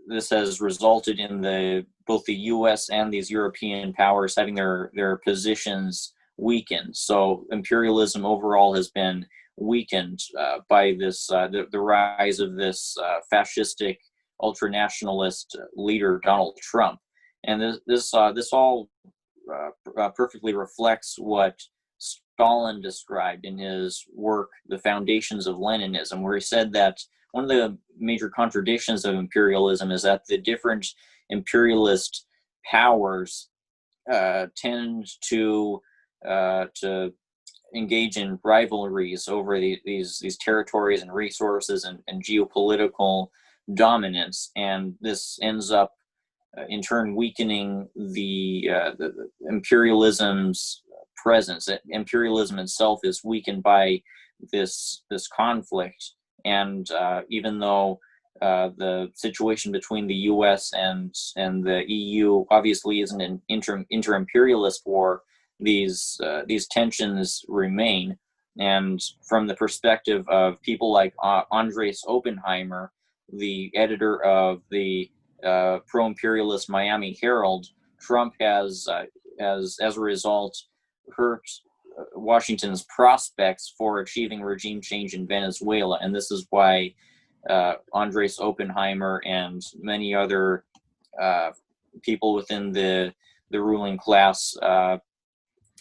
this has resulted in both the U.S. and these European powers having their positions weakened. So imperialism overall has been weakened by this the rise of this fascistic ultranationalist leader Donald Trump, and this all perfectly reflects what Stalin described in his work The Foundations of Leninism, where he said that one of the major contradictions of imperialism is that the different imperialist powers tend to engage in rivalries over these territories and resources and geopolitical dominance, and this ends up in turn weakening the imperialism's presence. Imperialism itself is weakened by this conflict, and even though the situation between the U.S. and the EU obviously isn't an inter-imperialist war, these tensions remain. And from the perspective of people like Andres Oppenheimer, the editor of the pro-imperialist Miami Herald, Trump has as a result hurt Washington's prospects for achieving regime change in Venezuela, and this is why Andres Oppenheimer and many other people within the ruling class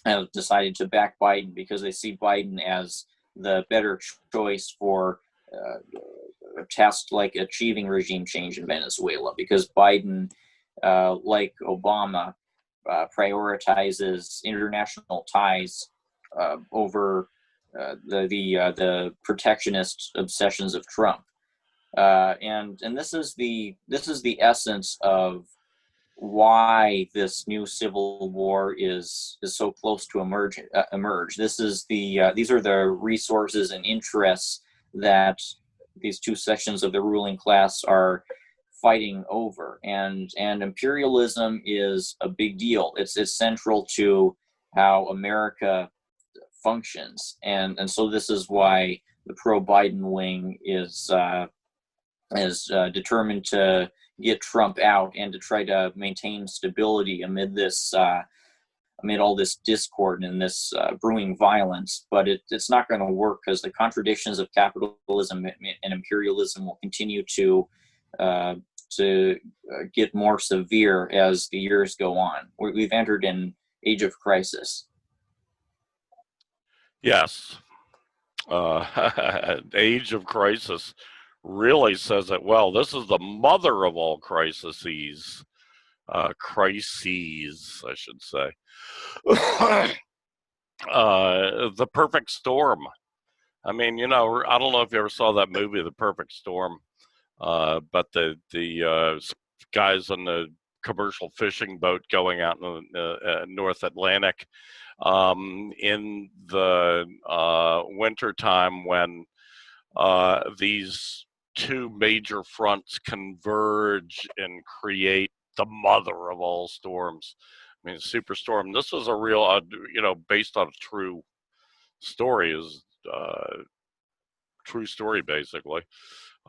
have decided to back Biden, because they see Biden as the better choice for a task like achieving regime change in Venezuela, because Biden, like Obama, prioritizes international ties over the protectionist obsessions of Trump, and this is the essence of why this new civil war is so close to emerge. This is these are the resources and interests that these two sections of the ruling class are fighting over, and imperialism is a big deal. It's central to how America functions, and so this is why the pro-Biden wing is determined to get Trump out and to try to maintain stability amid this amid all this discord and this brewing violence. But it's not going to work, because the contradictions of capitalism and imperialism will continue to get more severe as the years go on. We've entered an age of crisis. Yes. Age of crisis really says it well. This is the mother of all crises. Crises, I should say. The perfect storm. I mean, I don't know if you ever saw that movie, The Perfect Storm, but the guys on the commercial fishing boat going out in the North Atlantic in the winter time, when these two major fronts converge and create the mother of all storms. I mean, Superstorm. This was a real, based on a true story, is true story basically,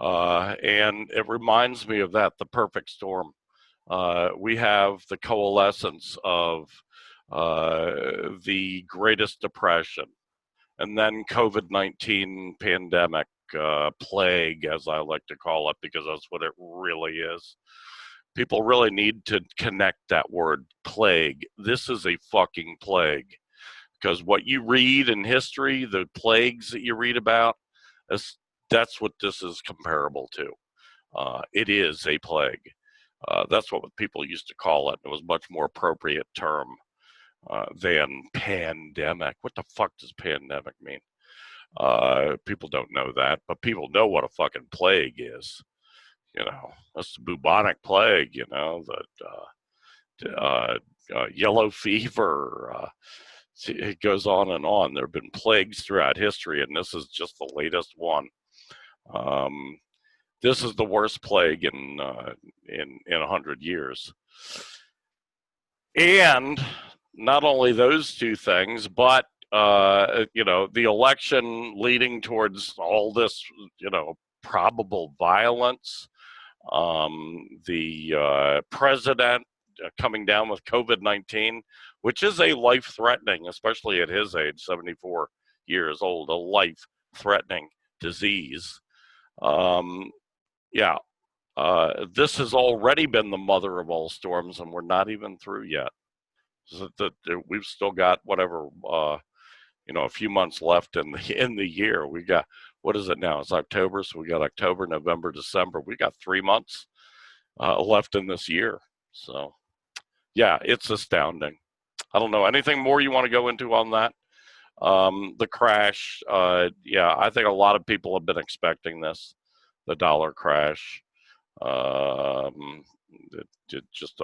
and it reminds me of that. The perfect storm. We have the coalescence of the Greatest Depression, and then COVID-19 pandemic, plague, as I like to call it, because that's what it really is. People really need to connect that word, plague. This is a fucking plague, because what you read in history, the plagues that you read about, that's what this is comparable to. It is a plague. That's what people used to call it. It was a much more appropriate term than pandemic. What the fuck does pandemic mean? People don't know that, but people know what a fucking plague is. That's the bubonic plague, the yellow fever. It goes on and on. There have been plagues throughout history, and this is just the latest one. This is the worst plague in 100 years. And not only those two things, but the election leading towards all this, probable violence, the president coming down with COVID-19, which is a life-threatening, especially at his age, 74 years old, a life-threatening disease. This has already been the mother of all storms, and we're not even through yet. So we've still got whatever, a few months left in the year. We got, what is it now? It's October, so we got October, November, December. We got 3 months left in this year. So, yeah, it's astounding. I don't know. Anything more you want to go into on that? The crash, I think a lot of people have been expecting this, the dollar crash. It's just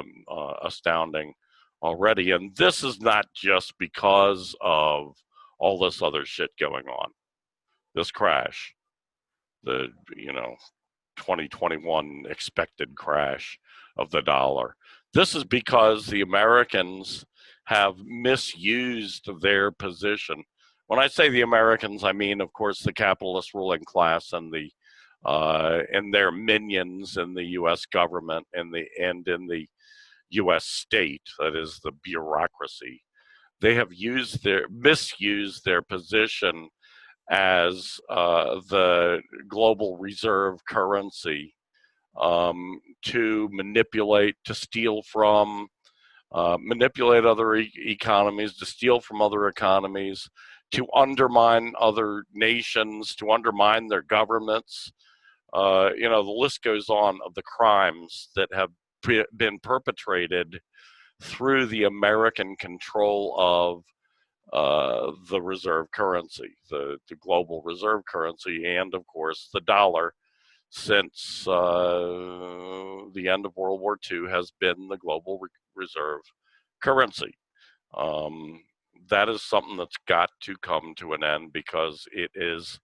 astounding already. And this is not just because of all this other shit going on. This crash, the 2021 expected crash of the dollar. This is because the Americans have misused their position. When I say the Americans, I mean, of course, the capitalist ruling class and their minions in the U.S. government and in the U.S. state, that is the bureaucracy. They have misused their position as the global reserve currency to manipulate, to steal from, manipulate other economies, to steal from other economies, to undermine other nations, to undermine their governments. The list goes on of the crimes that have been perpetrated through the American control of the reserve currency, the global reserve currency, and of course the dollar, since the end of World War II, has been the global reserve currency. That is something that's got to come to an end, because it is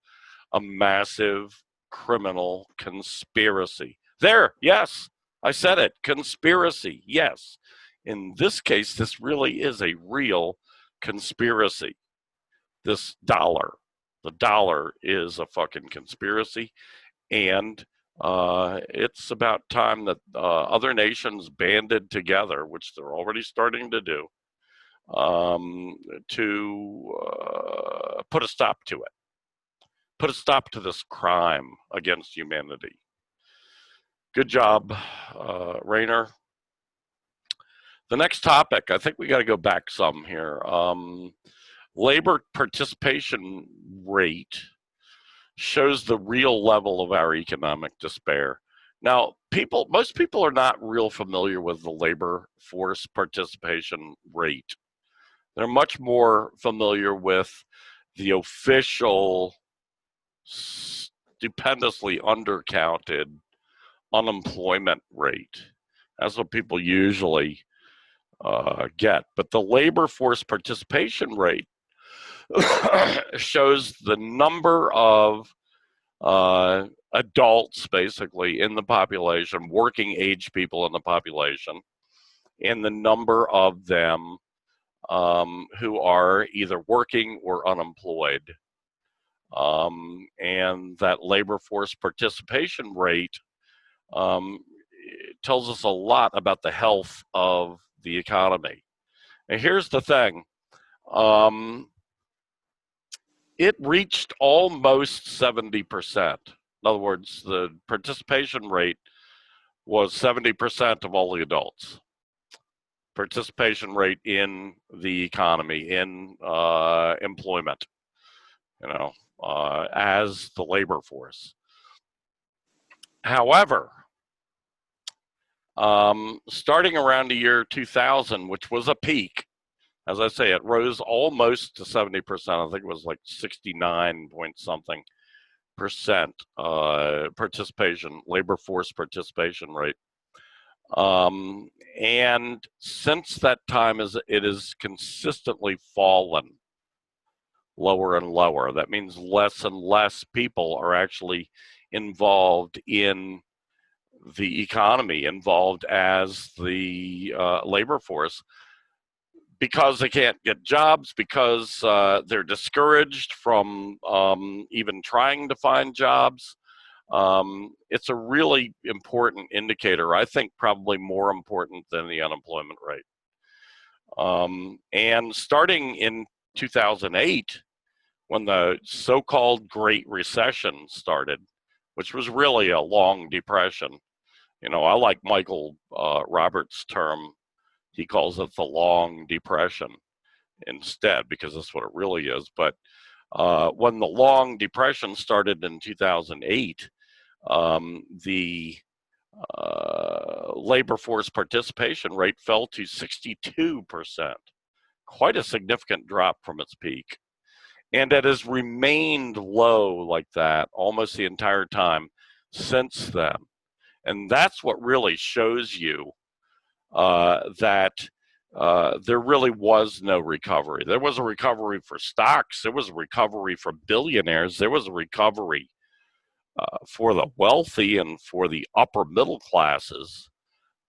a massive criminal conspiracy. There, yes, I said it, conspiracy, yes. In this case, this really is a real conspiracy. This dollar, the dollar is a fucking conspiracy, and it's about time that other nations banded together, which they're already starting to do, to put a stop to it. Put a stop to this crime against humanity. Good job, Rainer. The next topic, I think we got to go back some here. Labor participation rate shows the real level of our economic despair. Now, most people are not real familiar with the labor force participation rate. They're much more familiar with the official, stupendously undercounted unemployment rate. That's what people usually get. But the labor force participation rate shows the number of adults, basically, in the population, working age people in the population, and the number of them who are either working or unemployed. And that labor force participation rate tells us a lot about the health of the economy. And here's the thing. It reached almost 70%. In other words, the participation rate was 70% of all the adults. Participation rate in the economy, in employment, as the labor force. However, starting around the year 2000, which was a peak, as I say, it rose almost to 70%. I think it was like 69 point something percent participation, labor force participation rate. And since that time, it has consistently fallen lower and lower. That means less and less people are actually involved in the economy, involved as the labor force, because they can't get jobs, because they're discouraged from even trying to find jobs. It's a really important indicator, I think probably more important than the unemployment rate. And starting in 2008, when the so-called Great Recession started, which was really a long depression. I like Michael Roberts' term. He calls it the Long Depression instead, because that's what it really is. But when the Long Depression started in 2008, the labor force participation rate fell to 62%. Quite a significant drop from its peak. And it has remained low like that almost the entire time since then. And that's what really shows you that there really was no recovery. There was a recovery for stocks. There was a recovery for billionaires. There was a recovery for the wealthy and for the upper middle classes.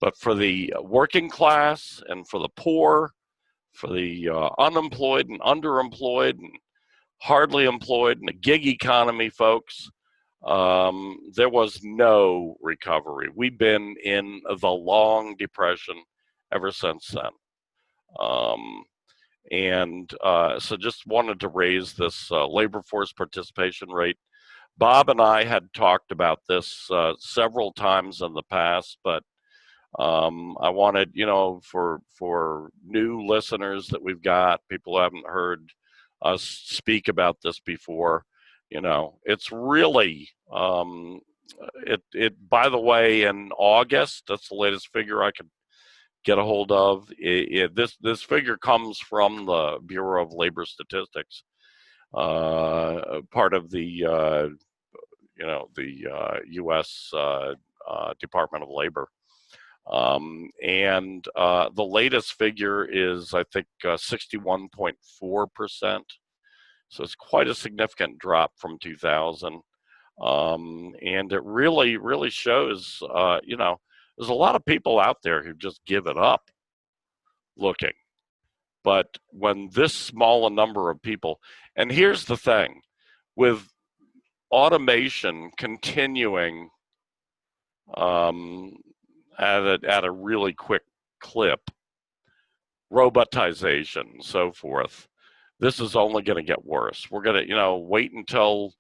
But for the working class and for the poor, for the unemployed and underemployed and hardly employed and the gig economy folks, there was no recovery. We've been in the long depression ever since then. So just wanted to raise this labor force participation rate. Bob and I had talked about this several times in the past, but I wanted, for new listeners that we've got, people who haven't heard us speak about this before, it's really, by the way, in August, that's the latest figure I could get a hold of. This figure comes from the Bureau of Labor Statistics, part of the, U.S. Department of Labor. The latest figure is, I think, 61.4%. So it's quite a significant drop from 2000. And it really, really shows, there's a lot of people out there who just give it up looking. But when this small a number of people, and here's the thing, with automation continuing at a really quick clip, robotization, so forth, this is only going to get worse. We're going to, wait until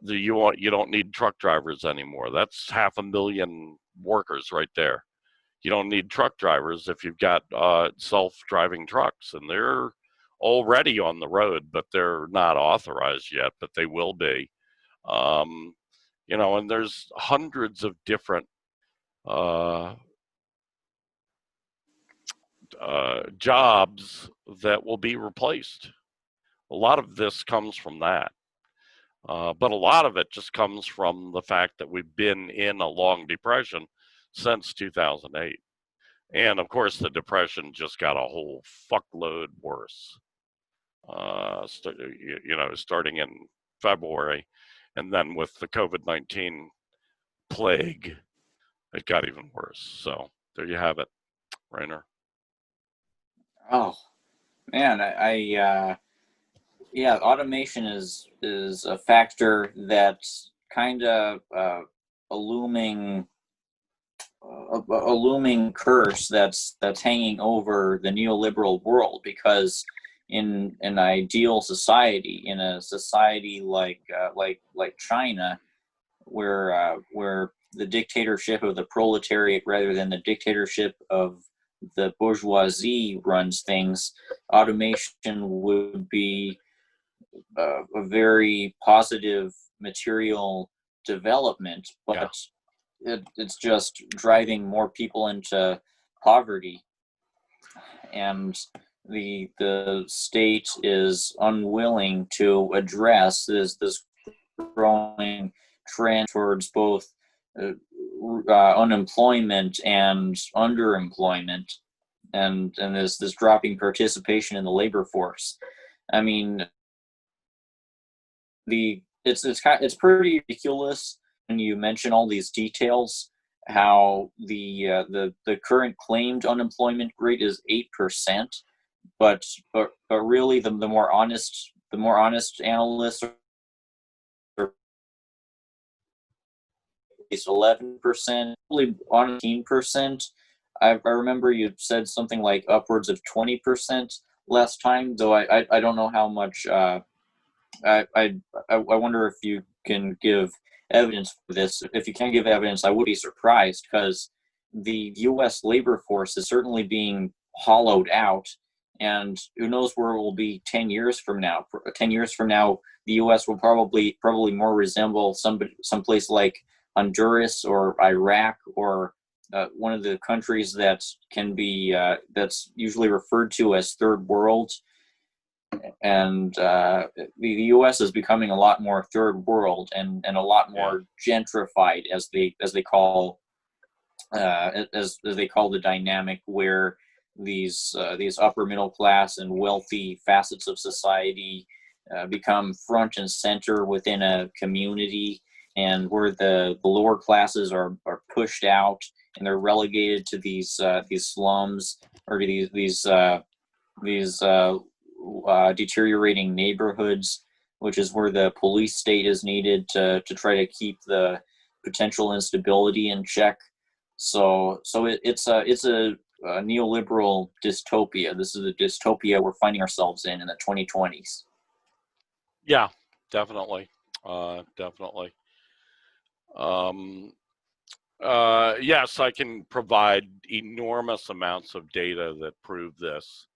you don't need truck drivers anymore. That's 500,000 workers right there. You don't need truck drivers if you've got self-driving trucks, and they're already on the road, but they're not authorized yet, but they will be. And there's hundreds of different jobs that will be replaced. A lot of this comes from that. But a lot of it just comes from the fact that we've been in a long depression since 2008. And of course, the depression just got a whole fuckload worse, starting in February. And then with the COVID-19 plague, it got even worse. So there you have it, Rainer. Oh, man, yeah, automation is a factor that's kind of a looming curse that's hanging over the neoliberal world, because in an ideal society, in a society like China, where the dictatorship of the proletariat rather than the dictatorship of the bourgeoisie runs things, automation would be a very positive material development, but it's just driving more people into poverty, and the state is unwilling to address this growing trend towards both unemployment and underemployment, and this dropping participation in the labor force. I mean, it's pretty ridiculous when you mention all these details, how the current claimed unemployment rate is 8%, but really the more honest analysts are it's 11%, probably 19%. I remember you said something like upwards of 20% last time, though I don't know how much. I wonder if you can give evidence for this. If you can't give evidence, I would be surprised, because the U.S. labor force is certainly being hollowed out, and who knows where it will be 10 years from now. 10 years from now, the U.S. will probably more resemble someplace like Honduras or Iraq, or one of the countries that can be that's usually referred to as third world. and the U.S. is becoming a lot more third world and a lot more gentrified, as they call as they call the dynamic, where these upper middle class and wealthy facets of society become front and center within a community, and where the lower classes are pushed out and they're relegated to these slums, or to these deteriorating neighborhoods, which is where the police state is needed to try to keep the potential instability in check. So it's a neoliberal dystopia. This is a dystopia we're finding ourselves in the 2020s. Yeah, definitely. Definitely. Yes, I can provide enormous amounts of data that prove this.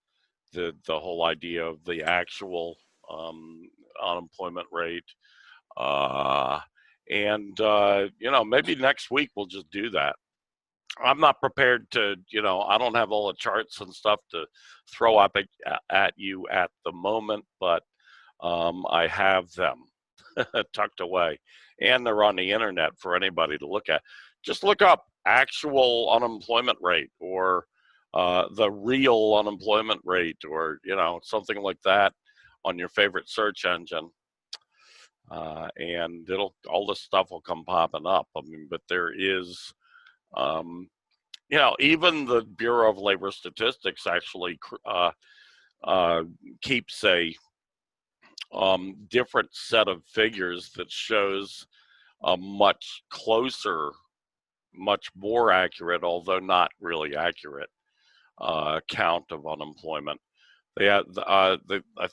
The whole idea of the actual unemployment rate. And maybe next week we'll just do that. I'm not prepared to, I don't have all the charts and stuff to throw up at you at the moment, but I have them tucked away, and they're on the internet for anybody to look at. Just look up actual unemployment rate, or the real unemployment rate, or something like that on your favorite search engine, and all this stuff will come popping up. I mean, but there is even the Bureau of Labor Statistics actually keeps a different set of figures that shows a much closer, much more accurate, although not really accurate, count of unemployment. They have, I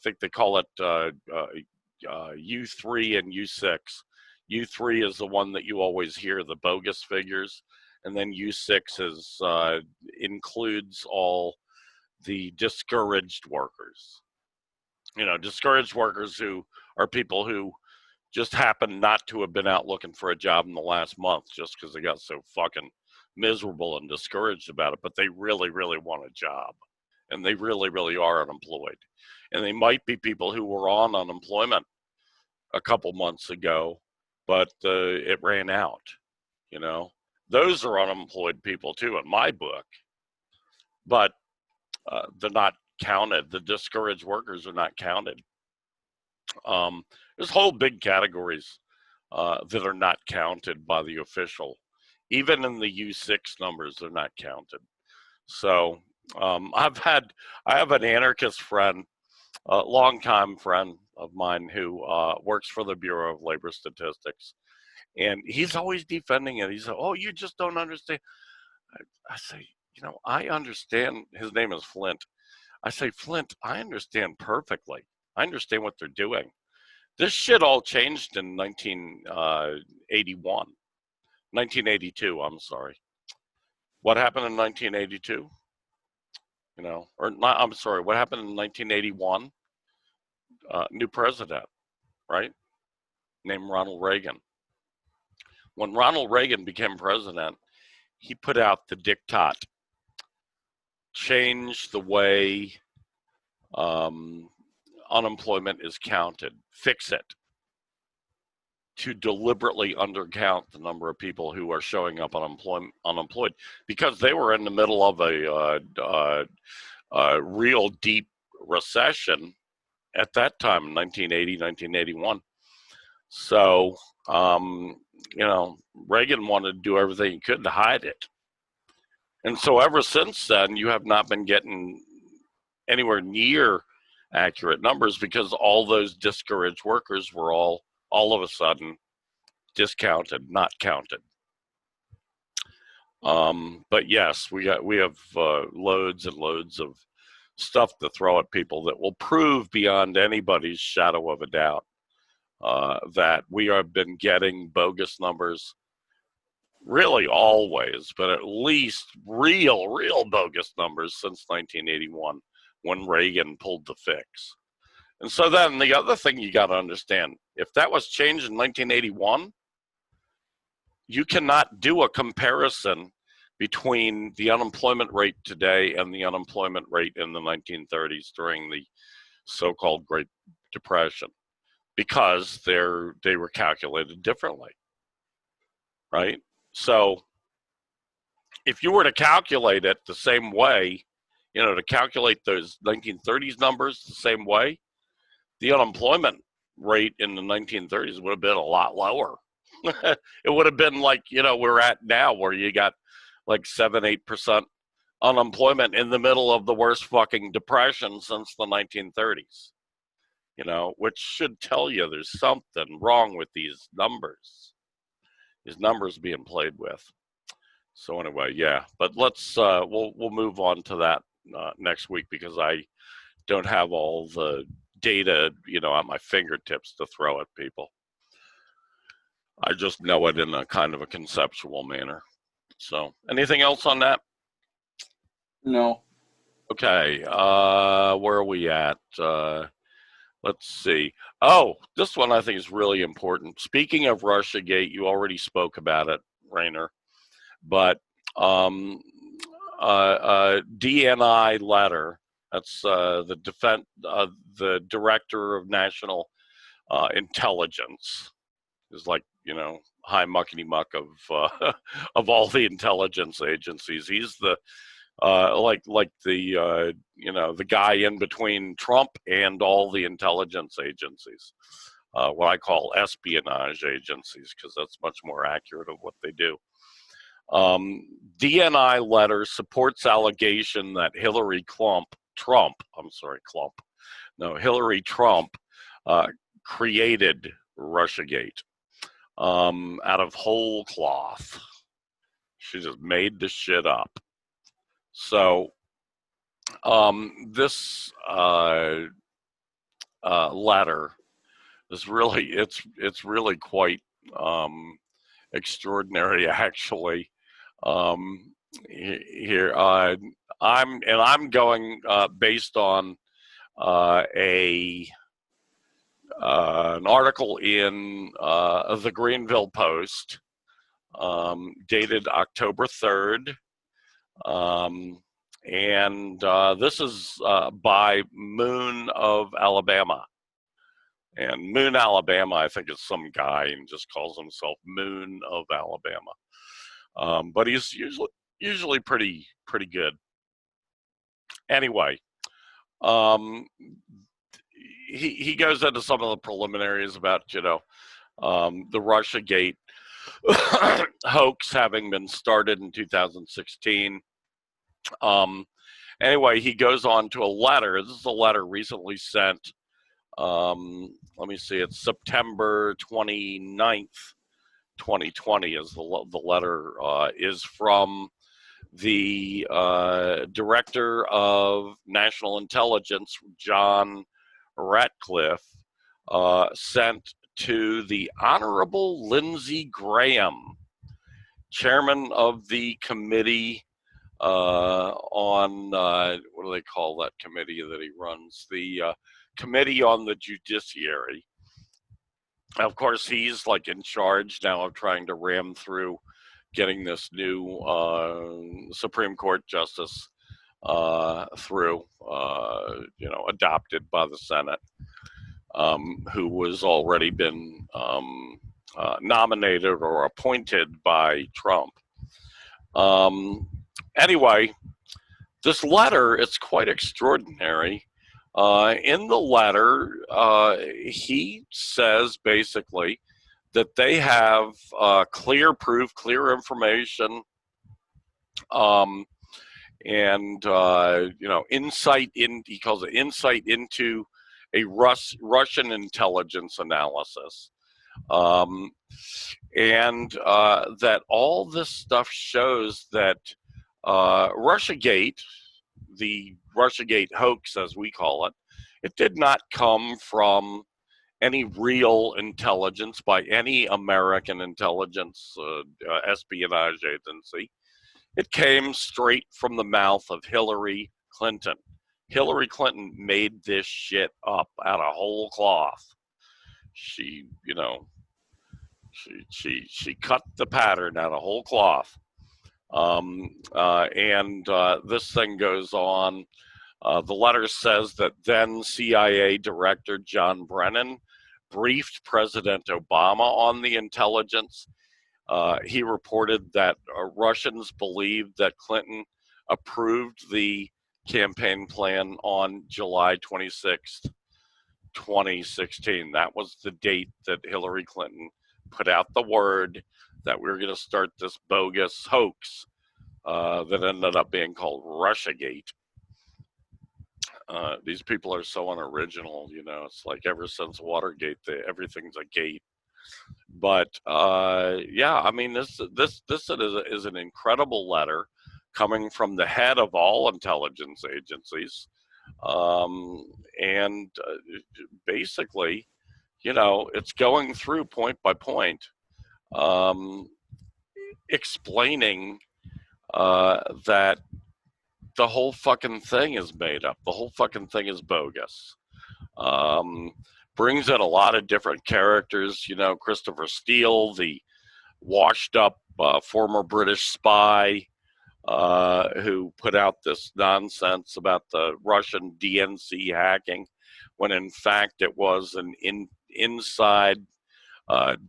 think they call it U3 and U6. U3 is the one that you always hear, the bogus figures, and then U6 includes all the discouraged workers. Discouraged workers who are people who just happen not to have been out looking for a job in the last month just because they got so fucking miserable and discouraged about it, but they really, really want a job, and they really, really are unemployed. And they might be people who were on unemployment a couple months ago, but it ran out. Those are unemployed people too in my book, but they're not counted. The discouraged workers are not counted. There's whole big categories that are not counted by the official. Even in the U6 numbers, they're not counted. So I have an anarchist friend, a longtime friend of mine, who works for the Bureau of Labor Statistics, and he's always defending it. He said, "Oh, you just don't understand." I say, I understand. His name is Flint. I say, Flint, I understand perfectly. I understand what they're doing. This shit all changed in 1982, I'm sorry. What happened in 1982? Or not, I'm sorry, what happened in 1981? New president, right? Named Ronald Reagan. When Ronald Reagan became president, he put out the diktat, change the way unemployment is counted, fix it, to deliberately undercount the number of people who are showing up unemployed, because they were in the middle of a real deep recession at that time, in 1980, 1981. So, Reagan wanted to do everything he could to hide it. And so ever since then, you have not been getting anywhere near accurate numbers, because all those discouraged workers were all of a sudden discounted, not counted. But yes, we have loads and loads of stuff to throw at people that will prove beyond anybody's shadow of a doubt that we have been getting bogus numbers really always, but at least real bogus numbers since 1981, when Reagan pulled the fix. And so then the other thing you got to understand, if that was changed in 1981, you cannot do a comparison between the unemployment rate today and the unemployment rate in the 1930s during the so-called Great Depression, because they were calculated differently, right? So if you were to calculate it the same way, to calculate those 1930s numbers the same way, the unemployment rate in the 1930s would have been a lot lower. It would have been like, we're at now, where you got like 7-8% unemployment in the middle of the worst fucking depression since the 1930s, which should tell you there's something wrong with these numbers being played with. So anyway, yeah, but let's we'll move on to that next week, because I don't have all the data at my fingertips to throw at people. I just know it in a kind of a conceptual manner. So anything else on that? No. Okay, where are we at? Let's see. Oh, this one I think is really important. Speaking of Russiagate, you already spoke about it, Rainer, but DNI letter. That's the Director of National Intelligence, is like high muckety muck of of all the intelligence agencies. He's the like the the guy in between Trump and all the intelligence agencies. What I call espionage agencies, because that's much more accurate of what they do. DNI letter supports allegation that Hillary Trump created Russiagate out of whole cloth. She just made the shit up. So this letter is really it's really quite extraordinary, actually. Here I'm going based on an article in the Greenville Post, dated October 3rd. And this is by Moon of Alabama. And Moon, Alabama, I think is some guy and just calls himself Moon of Alabama. But he's usually pretty good. Anyway, he goes into some of the preliminaries about the Russiagate hoax having been started in 2016. Anyway, he goes on to a letter. This is a letter recently sent. Let me see. It's September 29th, 2020 is the letter is from the Director of National Intelligence, John Ratcliffe, sent to the Honorable Lindsey Graham, Chairman of the Committee on, what do they call that committee that he runs? The Committee on the Judiciary. Of course, he's like in charge now of trying to ram through getting this new Supreme Court justice through, adopted by the Senate, who was already been nominated or appointed by Trump. Anyway, this letter, it's quite extraordinary. In the letter, he says basically that they have clear proof, clear information, and insight in, he calls it insight into a Russian intelligence analysis, and that all this stuff shows that Russiagate, the Russiagate hoax, as we call it, it did not come from any real intelligence by any American intelligence espionage agency. It came straight from the mouth of Hillary Clinton. Hillary Clinton made this shit up out of whole cloth. She, she cut the pattern out of whole cloth. And this thing goes on The letter says that then CIA Director John Brennan briefed President Obama on the intelligence. He reported that Russians believed that Clinton approved the campaign plan on July 26th, 2016. That was the date that Hillary Clinton put out the word that we were going to start this bogus hoax that ended up being called Russiagate. These people are so unoriginal, you know. It's like ever since Watergate, everything's a gate. But yeah, I mean, this is an incredible letter coming from the head of all intelligence agencies, and basically, you know, it's going through point by point, explaining that the whole fucking thing is made up. The whole fucking thing is bogus. Brings in a lot of different characters, you know, Christopher Steele, the washed up former British spy who put out this nonsense about the Russian DNC hacking, when in fact it was an inside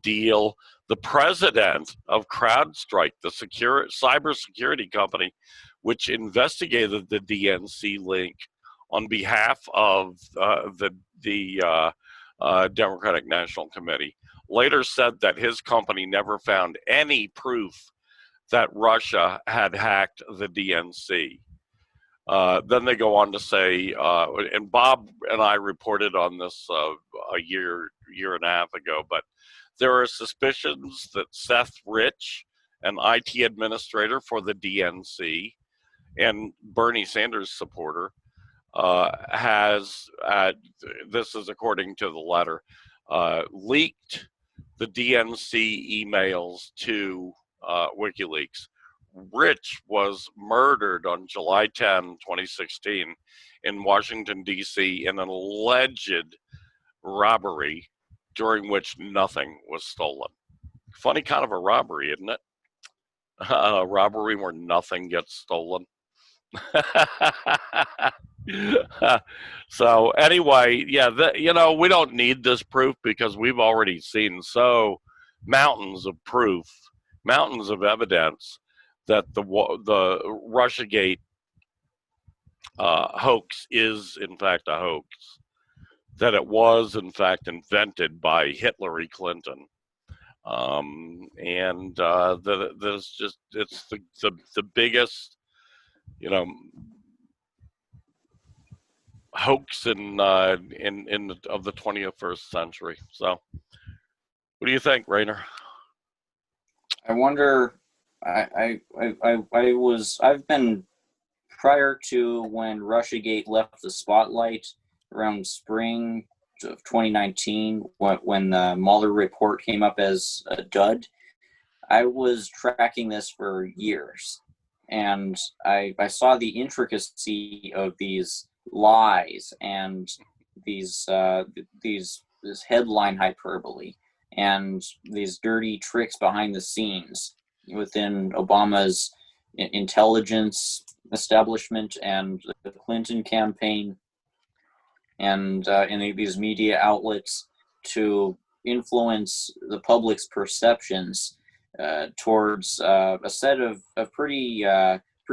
deal. The president of CrowdStrike, the cybersecurity company, which investigated the DNC link on behalf of the Democratic National Committee, later said that his company never found any proof that Russia had hacked the DNC. Then they go on to say, and Bob and I reported on this a year and a half ago, but there are suspicions that Seth Rich, an IT administrator for the DNC and Bernie Sanders supporter, has, this is according to the letter, leaked the DNC emails to WikiLeaks. Rich was murdered on July 10, 2016 in Washington, D.C. in an alleged robbery during which nothing was stolen. Funny kind of a robbery, isn't it? A robbery where nothing gets stolen. So anyway, yeah, you know, we don't need this proof because we've already seen mountains of proof, mountains of evidence that the Russiagate hoax is in fact a hoax, that it was in fact invented by Hillary Clinton, and that there's just, it's the biggest, you know, hoax in of the 21st century. So, what do you think, Rainer? I wonder. I've been, prior to when Russiagate left the spotlight around spring of 2019, when the Mueller report came up as a dud. I was tracking this for years, and I saw the intricacy of these lies and this headline hyperbole and these dirty tricks behind the scenes within Obama's intelligence establishment and the Clinton campaign, and in these media outlets to influence the public's perceptions towards a set of pretty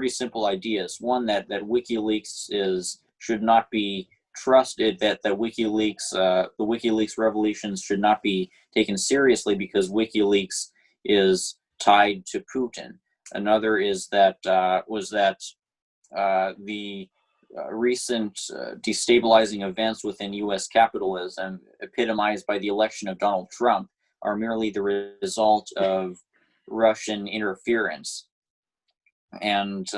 simple ideas. One, that WikiLeaks should not be trusted, that the WikiLeaks revelations should not be taken seriously because WikiLeaks is tied to Putin. Another is that the recent destabilizing events within U.S. capitalism, epitomized by the election of Donald Trump, are merely the result of Russian interference, and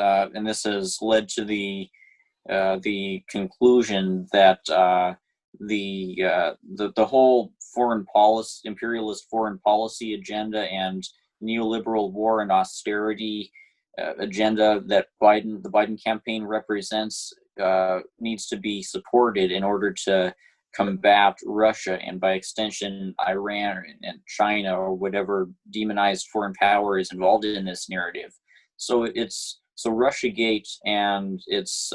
this has led to the conclusion that the whole foreign policy, imperialist foreign policy agenda and neoliberal war and austerity agenda that the Biden campaign represents needs to be supported in order to combat Russia and by extension Iran and China or whatever demonized foreign power is involved in this narrative. So it's So Russiagate and its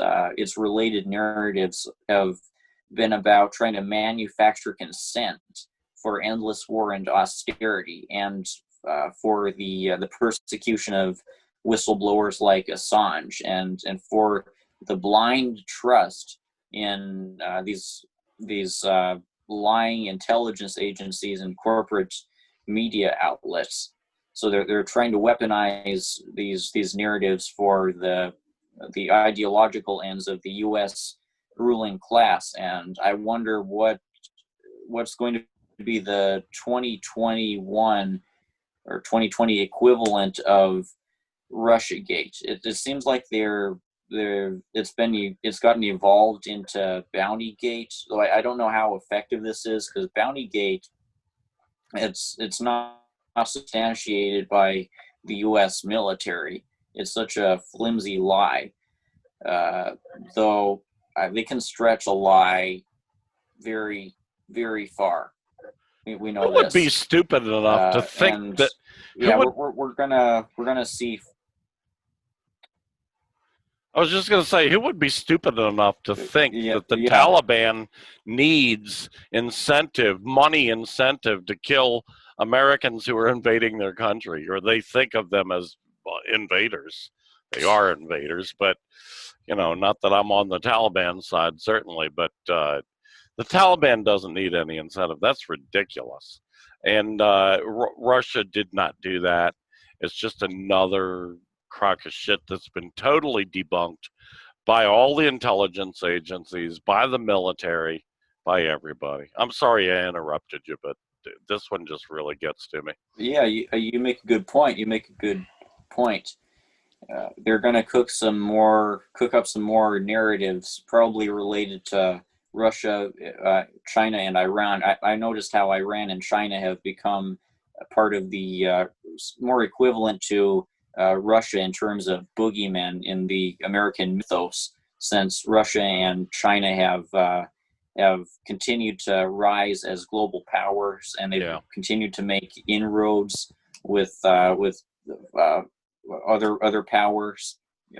related narratives have been about trying to manufacture consent for endless war and austerity, and for the persecution of whistleblowers like Assange, and for the blind trust in these lying intelligence agencies and corporate media outlets. So they're trying to weaponize these narratives for the ideological ends of the U.S. ruling class, and I wonder what's going to be the 2021 or 2020 equivalent of Russiagate. It seems like it's gotten evolved into Bountygate. Though I don't know how effective this is, because Bountygate, it's not substantiated by the U.S. military. It's such a flimsy lie. Though they can stretch a lie very, very far. We know Who would this. be stupid enough to think that? Yeah, we're gonna see. I was just going to say, who would be stupid enough to think that the Taliban needs money incentive to kill Americans who are invading their country, or they think of them as invaders? They are invaders, but, not that I'm on the Taliban side, certainly, but the Taliban doesn't need any incentive. That's ridiculous. And Russia did not do that. It's just another crock of shit that's been totally debunked by all the intelligence agencies, by the military, by everybody. I'm sorry I interrupted you, but this one just really gets to me. Yeah, you make a good point. They're going to cook up some more narratives, probably related to Russia, China, and Iran. I noticed how Iran and China have become a part of the more equivalent to Russia in terms of boogeymen in the American mythos, since Russia and China have continued to rise as global powers, and they've continued to make inroads with other powers,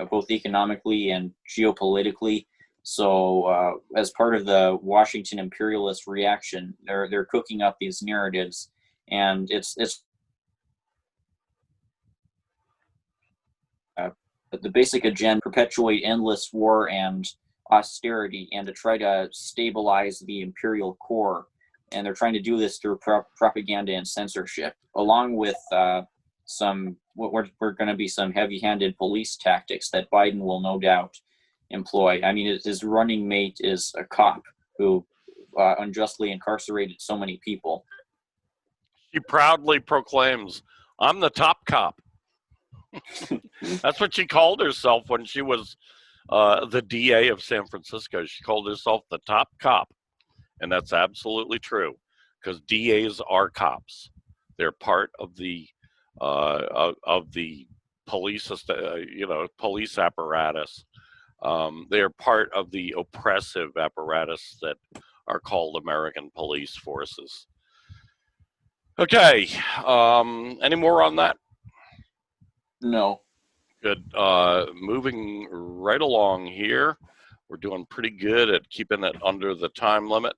both economically and geopolitically. So, as part of the Washington imperialist reaction, they're cooking up these narratives, and it's the basic agenda: perpetuate endless war and austerity, and to try to stabilize the imperial core. And they're trying to do this through propaganda and censorship, along with some going to be some heavy-handed police tactics that Biden will no doubt employ. I mean, his running mate is a cop who unjustly incarcerated so many people. She proudly proclaims, "I'm the top cop." That's what she called herself when she was the DA of San Francisco. She called herself the top cop, and that's absolutely true, because DAs are cops. They're part of the police, police apparatus. They are part of the oppressive apparatus that are called American police forces. Okay, any more on that? No. Good. Moving right along here. We're doing pretty good at keeping it under the time limit.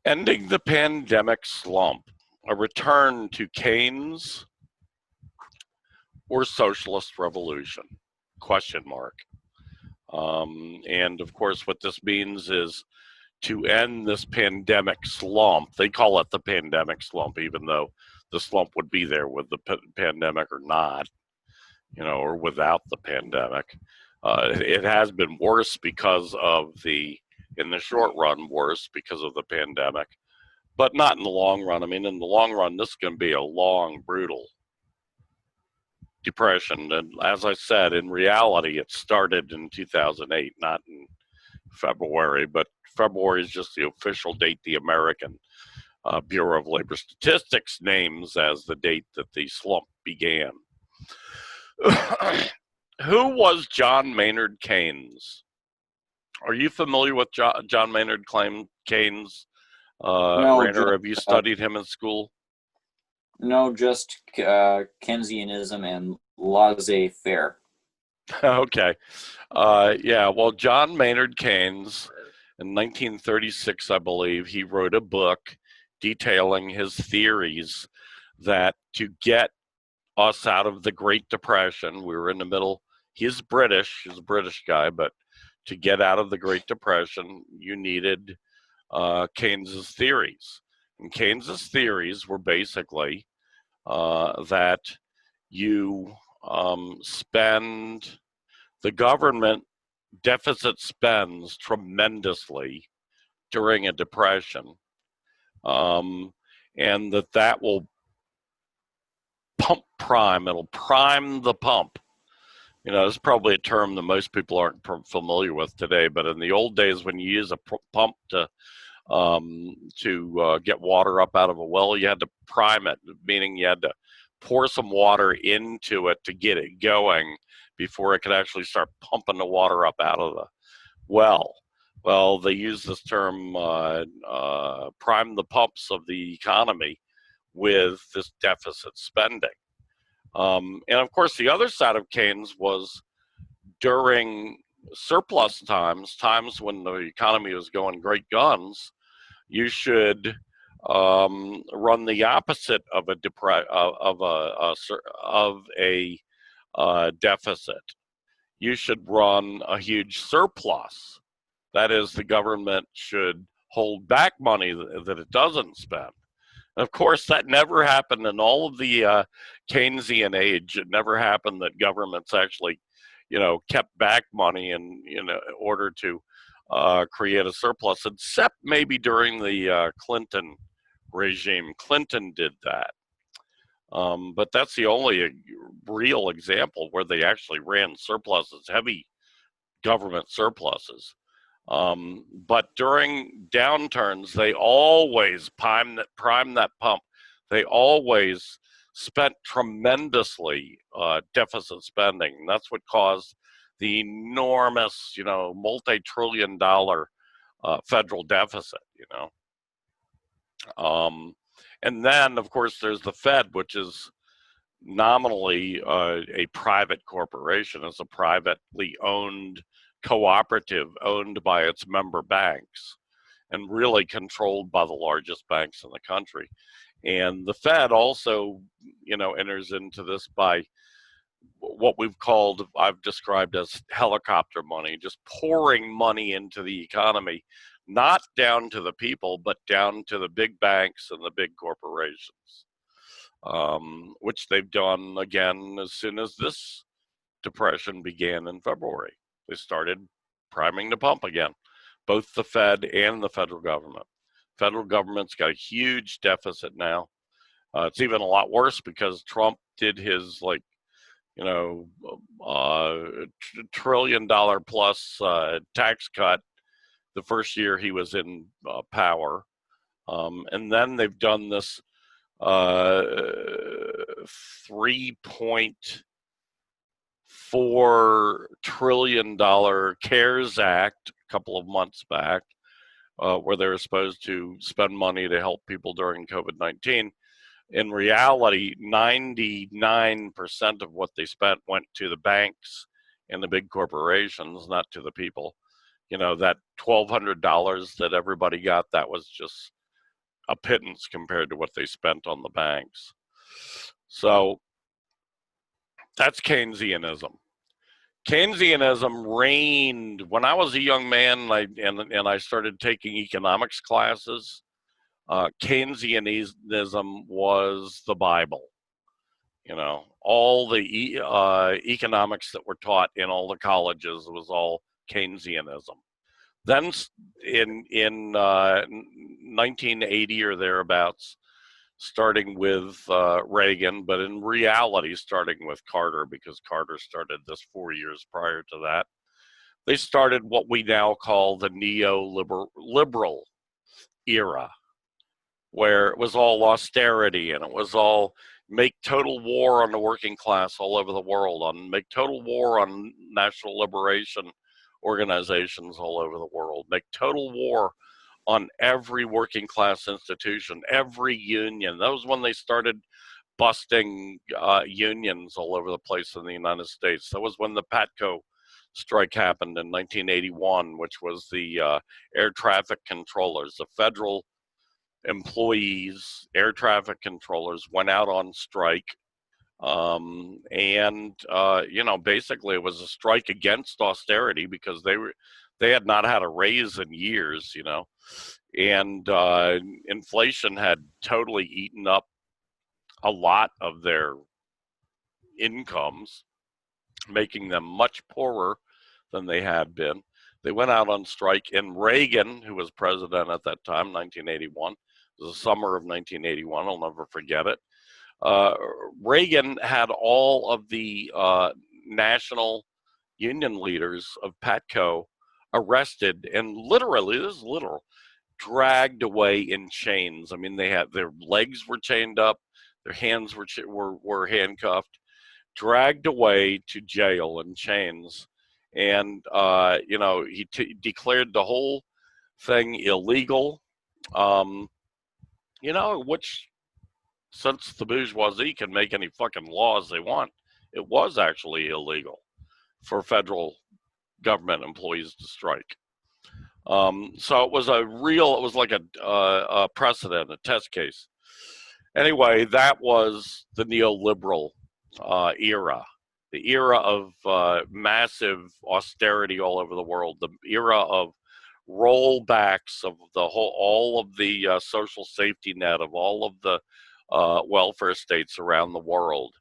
Ending the pandemic slump. A return to Keynes or socialist revolution? Question mark. And of course, what this means is to end this pandemic slump. They call it the pandemic slump, even though the slump would be there with the pandemic or not, or without the pandemic. It has been worse because of in the short run, worse because of the pandemic, but not in the long run. I mean, in the long run, this is going to be a long, brutal depression. And as I said, in reality, it started in 2008, not in February, but February is just the official date the American Bureau of Labor Statistics names as the date that the slump began. Who was John Maynard Keynes? Are you familiar with John Maynard Keynes? No, Rainer, have you studied him in school? No, just Keynesianism and laissez-faire. Okay. Yeah, well, John Maynard Keynes, in 1936, I believe, he wrote a book detailing his theories that to get us out of the Great Depression, we were in the middle. He's British, he's a British guy, but to get out of the Great Depression, you needed Keynes's theories. And Keynes's theories were basically that you the government deficit spends tremendously during a depression, and that will it'll prime the pump. You know, it's probably a term that most people aren't familiar with today, but in the old days when you use a pump to get water up out of a well, you had to prime it, meaning you had to pour some water into it to get it going before it could actually start pumping the water up out of the well. Well, they use this term, prime the pumps of the economy with this deficit spending. And of course, the other side of Keynes was during surplus times when the economy was going great guns, you should run the opposite of a deficit. You should run a huge surplus. That is, the government should hold back money that it doesn't spend. And of course, that never happened in all of the Keynesian age. It never happened that governments actually, kept back money in order to create a surplus, except maybe during the Clinton regime. Clinton did that. But that's the only real example where they actually ran surpluses, heavy government surpluses. But during downturns, they always prime that pump. They always spent tremendously deficit spending. That's what caused the enormous, multi-trillion-dollar federal deficit. And then, of course, there's the Fed, which is nominally a private corporation. It's a privately owned cooperative owned by its member banks and really controlled by the largest banks in the country. And the Fed also, enters into this by what I've described as helicopter money, just pouring money into the economy, not down to the people, but down to the big banks and the big corporations, which they've done again as soon as this depression began in February. They started priming the pump again, both the Fed and the federal government. Federal government's got a huge deficit now. It's even a lot worse because Trump did his $1 trillion plus tax cut the first year he was in power. And then they've done this $3.4 trillion CARES Act a couple of months back, where they were supposed to spend money to help people during COVID-19. In reality, 99% of what they spent went to the banks and the big corporations, not to the people. That $1,200 that everybody got, that was just a pittance compared to what they spent on the banks. So that's Keynesianism. Keynesianism reigned when I was a young man, and I started taking economics classes. Keynesianism was the Bible. All the economics that were taught in all the colleges was all Keynesianism. Then in 1980 or thereabouts, starting with Reagan, but in reality starting with Carter, because Carter started this 4 years prior to that, they started what we now call the neoliberal era, where it was all austerity and it was all make total war on the working class all over the world, make total war on national liberation organizations all over the world, make total war on every working class institution, every union. That was when they started busting unions all over the place in the United States. That was when the PATCO strike happened in 1981, which was the air traffic controllers. The federal employees, air traffic controllers, went out on strike. Basically it was a strike against austerity because they had not had a raise in years, and inflation had totally eaten up a lot of their incomes, making them much poorer than they had been. They went out on strike, and Reagan, who was president at that time, 1981, it was the summer of 1981, I'll never forget it. Reagan had all of the national union leaders of PATCO arrested and literally, this is literal, dragged away in chains. I mean, they had their legs were chained up, their hands were handcuffed, dragged away to jail in chains, and he declared the whole thing illegal. Which, since the bourgeoisie can make any fucking laws they want, it was actually illegal for federal government employees to strike. So it was like a precedent, a test case. Anyway, that was the neoliberal era, the era of massive austerity all over the world, the era of rollbacks of all of the social safety net of all of the welfare states around the world.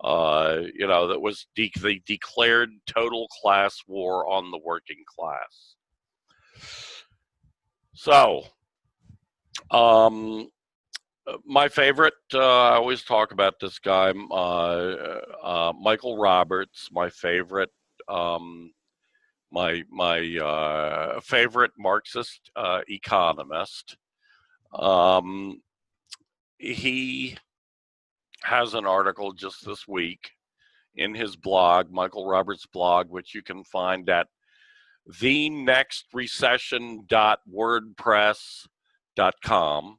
That was they declared total class war on the working class. So, my favorite, I always talk about this guy, Michael Roberts, my favorite, my favorite Marxist economist. He has an article just this week in his blog, Michael Roberts' blog, which you can find at thenextrecession.wordpress.com.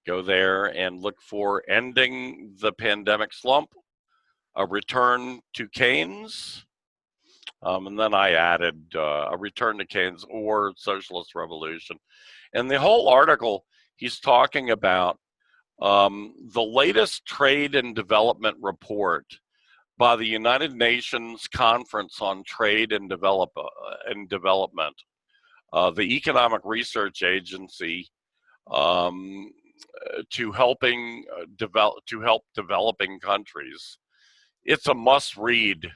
Go there and look for Ending the Pandemic Slump, a return to Keynes. And then I added a return to Keynes or socialist revolution. And the whole article, he's talking about the latest trade and development report by the United Nations Conference on Trade and Development, the Economic Research Agency, to help developing countries. It's a must-read,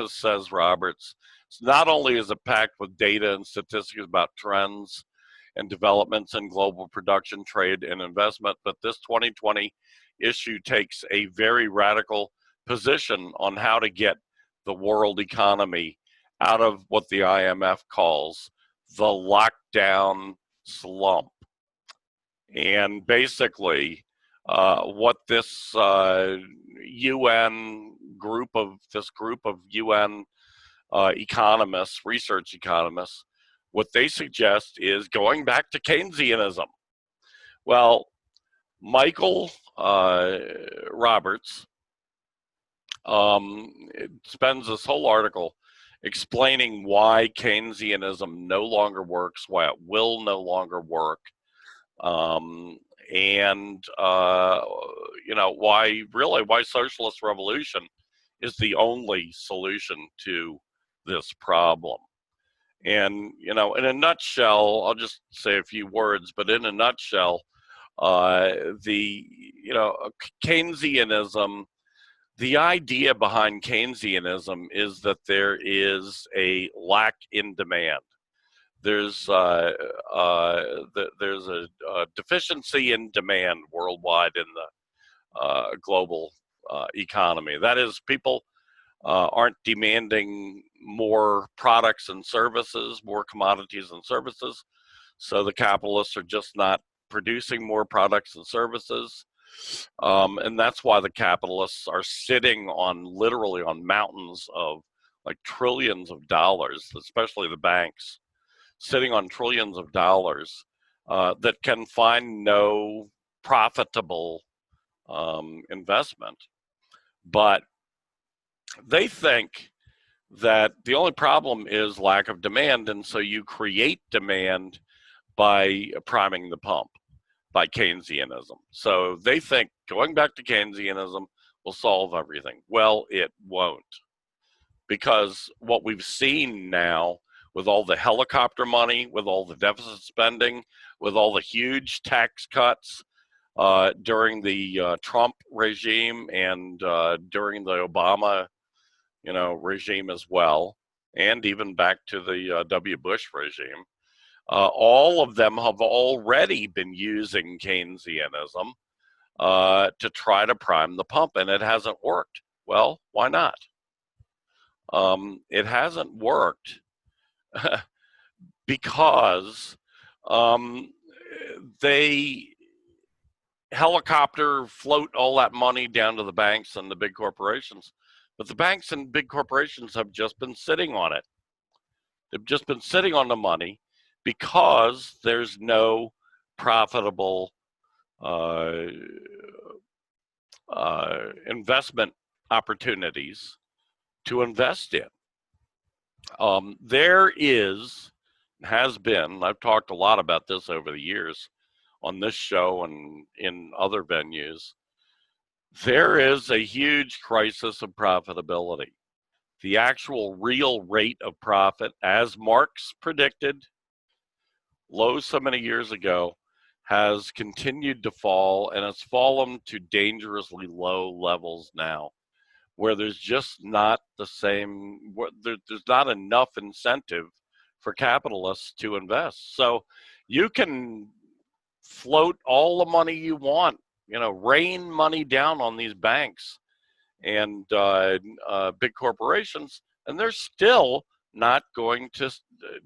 says Roberts. Not only is it packed with data and statistics about trends and developments in global production, trade, and investment, but this 2020 issue takes a very radical position on how to get the world economy out of what the IMF calls the lockdown slump. And basically, what this UN group of UN economists, research economists, what they suggest is going back to Keynesianism. Well, Michael Roberts spends this whole article explaining why Keynesianism no longer works, why it will no longer work, why socialist revolution is the only solution to this problem. And, in a nutshell, I'll just say a few words, but in a nutshell, Keynesianism, the idea behind Keynesianism is that there is a lack in demand. There's a deficiency in demand worldwide in the global economy. That is, people aren't demanding more products and services, more commodities and services. So the capitalists are just not producing more products and services. And that's why the capitalists are sitting literally on mountains of like trillions of dollars, especially the banks, sitting on trillions of dollars that can find no profitable investment. But they think that the only problem is lack of demand, and so you create demand by priming the pump, by Keynesianism. So they think going back to Keynesianism will solve everything. Well, it won't, because what we've seen now with all the helicopter money, with all the deficit spending, with all the huge tax cuts during the Trump regime and during the Obama regime as well, and even back to the W. Bush regime. All of them have already been using Keynesianism to try to prime the pump, and it hasn't worked. Well, why not? It hasn't worked because they helicopter float all that money down to the banks and the big corporations. But the banks and big corporations have just been sitting on it. They've just been sitting on the money because there's no profitable investment opportunities to invest in. There has been, I've talked a lot about this over the years on this show and in other venues, there is a huge crisis of profitability. The actual real rate of profit, as Marx predicted low so many years ago, has continued to fall, and it's fallen to dangerously low levels now, where there's just not the same, there's not enough incentive for capitalists to invest. So you can float all the money you want, rain money down on these banks and big corporations, and they're still not going to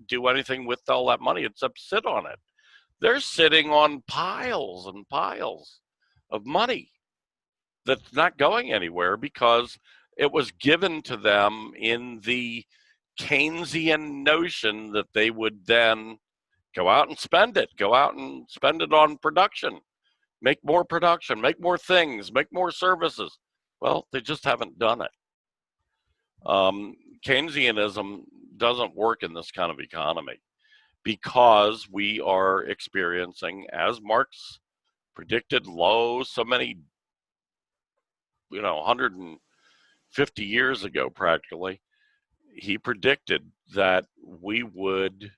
do anything with all that money except sit on it. They're sitting on piles and piles of money that's not going anywhere because it was given to them in the Keynesian notion that they would then go out and spend it, on production, make more production, make more things, make more services. Well, they just haven't done it. Keynesianism doesn't work in this kind of economy because we are experiencing, as Marx predicted so many, 150 years ago practically, he predicted that we would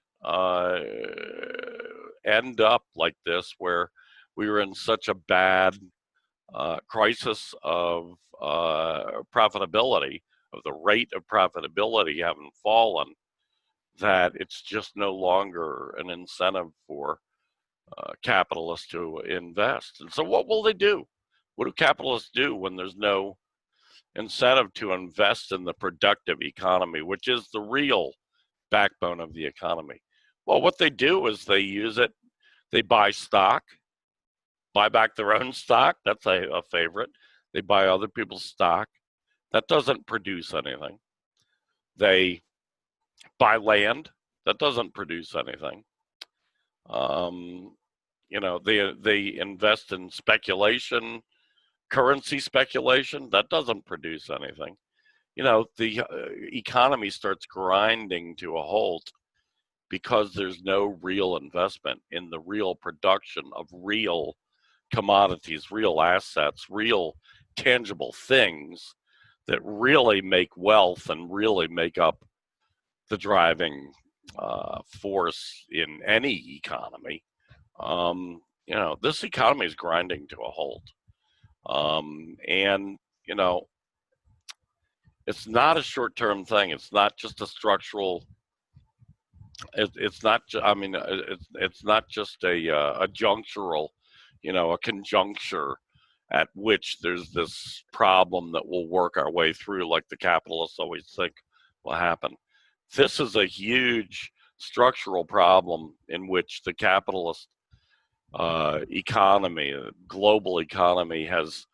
end up like this, where we were in such a bad crisis of profitability, of the rate of profitability having fallen, that it's just no longer an incentive for capitalists to invest. And so what will they do? What do capitalists do when there's no incentive to invest in the productive economy, which is the real backbone of the economy? Well, what they do is they use it. They buy stock, buy back their own stock. That's a favorite. They buy other people's stock. That doesn't produce anything. They buy land. That doesn't produce anything. They invest in speculation, currency speculation. That doesn't produce anything. The economy starts grinding to a halt because there's no real investment in the real production of real commodities, real assets, real tangible things that really make wealth and really make up the driving force in any economy. This economy is grinding to a halt. It's not a short-term thing. It's not just a structural. It's not. It's not just a junctural, a conjuncture at which there's this problem that we'll work our way through, like the capitalists always think will happen. This is a huge structural problem in which the capitalist economy, global economy, has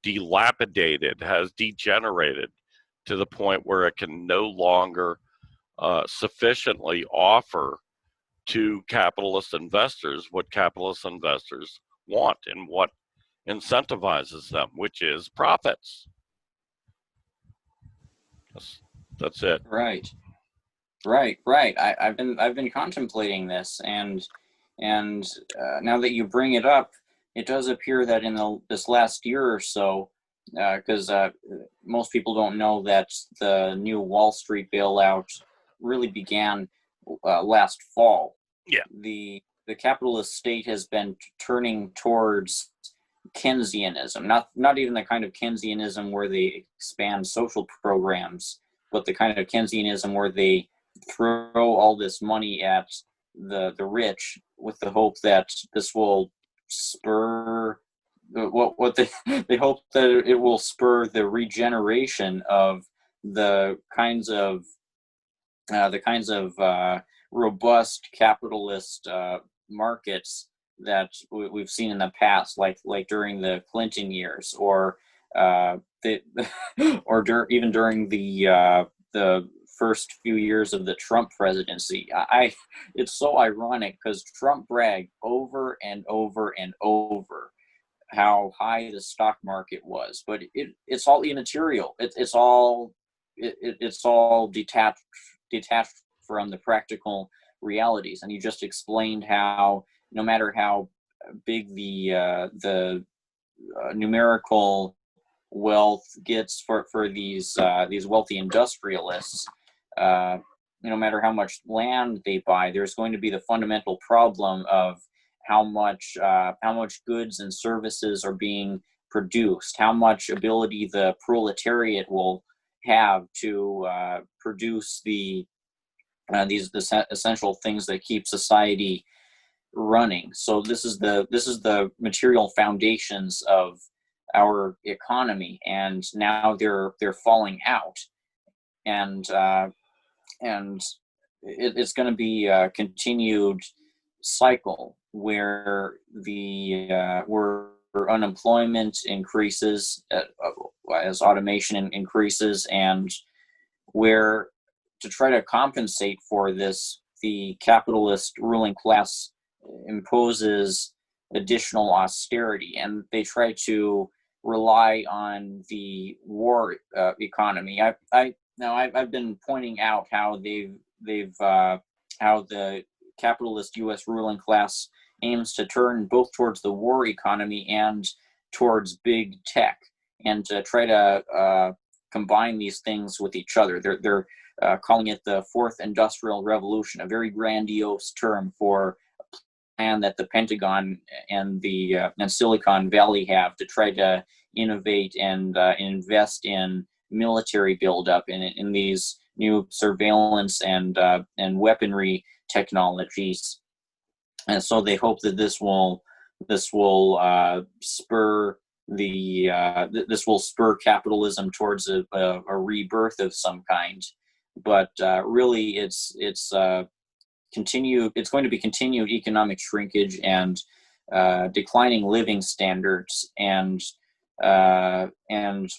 dilapidated, has degenerated to the point where it can no longer sufficiently offer to capitalist investors what capitalist investors want and what incentivizes them, which is profits. That's it. Right. I've been contemplating this, and now that you bring it up, it does appear that in this last year or so, because most people don't know that the new Wall Street bailout really began last fall. Yeah. The capitalist state has been turning towards Keynesianism, not even the kind of Keynesianism where they expand social programs, but the kind of Keynesianism where they throw all this money at the rich with the hope that this will spur what they hope that it will spur the regeneration of the kinds of robust capitalist markets that we've seen in the past, like during the Clinton years, or even during the first few years of the Trump presidency. It's so ironic because Trump bragged over and over and over how high the stock market was, but it's all immaterial. It's all detached from the practical realities. And you just explained how no matter how big the numerical wealth gets for these wealthy industrialists, no matter how much land they buy, there's going to be the fundamental problem of how much goods and services are being produced, how much ability the proletariat will have to produce these essential things that keep society running. So this is the material foundations of our economy, and now they're falling out, and it's going to be a continued cycle where where unemployment increases as automation increases, and where, to try to compensate for this, the capitalist ruling class imposes additional austerity, and they try to rely on the war economy. I've been pointing out how how the capitalist U.S. ruling class aims to turn both towards the war economy and towards big tech, and to try to combine these things with each other. They're calling it the Fourth Industrial Revolution, a very grandiose term for a plan that the Pentagon and Silicon Valley have to try to innovate and invest in military buildup in these new surveillance and weaponry technologies. And so they hope that this will spur capitalism towards a rebirth of some kind. But really, it's going to be continued economic shrinkage and declining living standards, and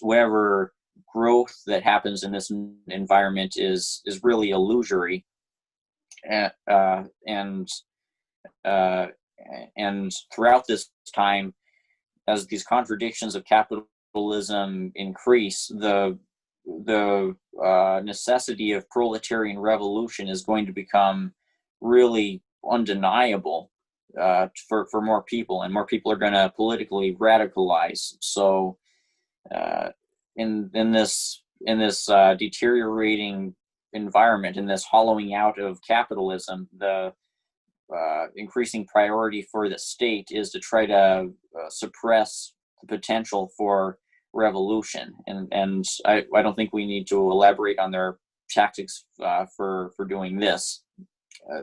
whatever growth that happens in this environment is really illusory. And throughout this time, as these contradictions of capitalism increase, the necessity of proletarian revolution is going to become really undeniable for more people, and more people are going to politically radicalize. So in this deteriorating environment, in this hollowing out of capitalism, the increasing priority for the state is to try to suppress the potential for revolution. And I don't think we need to elaborate on their tactics for doing this.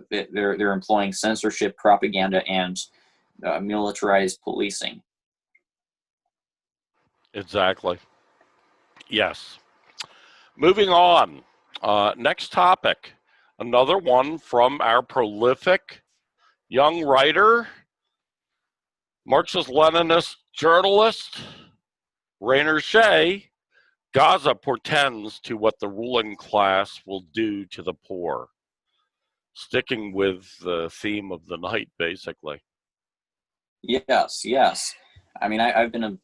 They're employing censorship, propaganda, and militarized policing. Exactly. Yes. Moving on. Next topic. Another one from our prolific young writer, Marxist-Leninist journalist, Rainer Shea. Gaza portends to what the ruling class will do to the poor. Sticking with the theme of the night, basically. Yes. I mean, I've been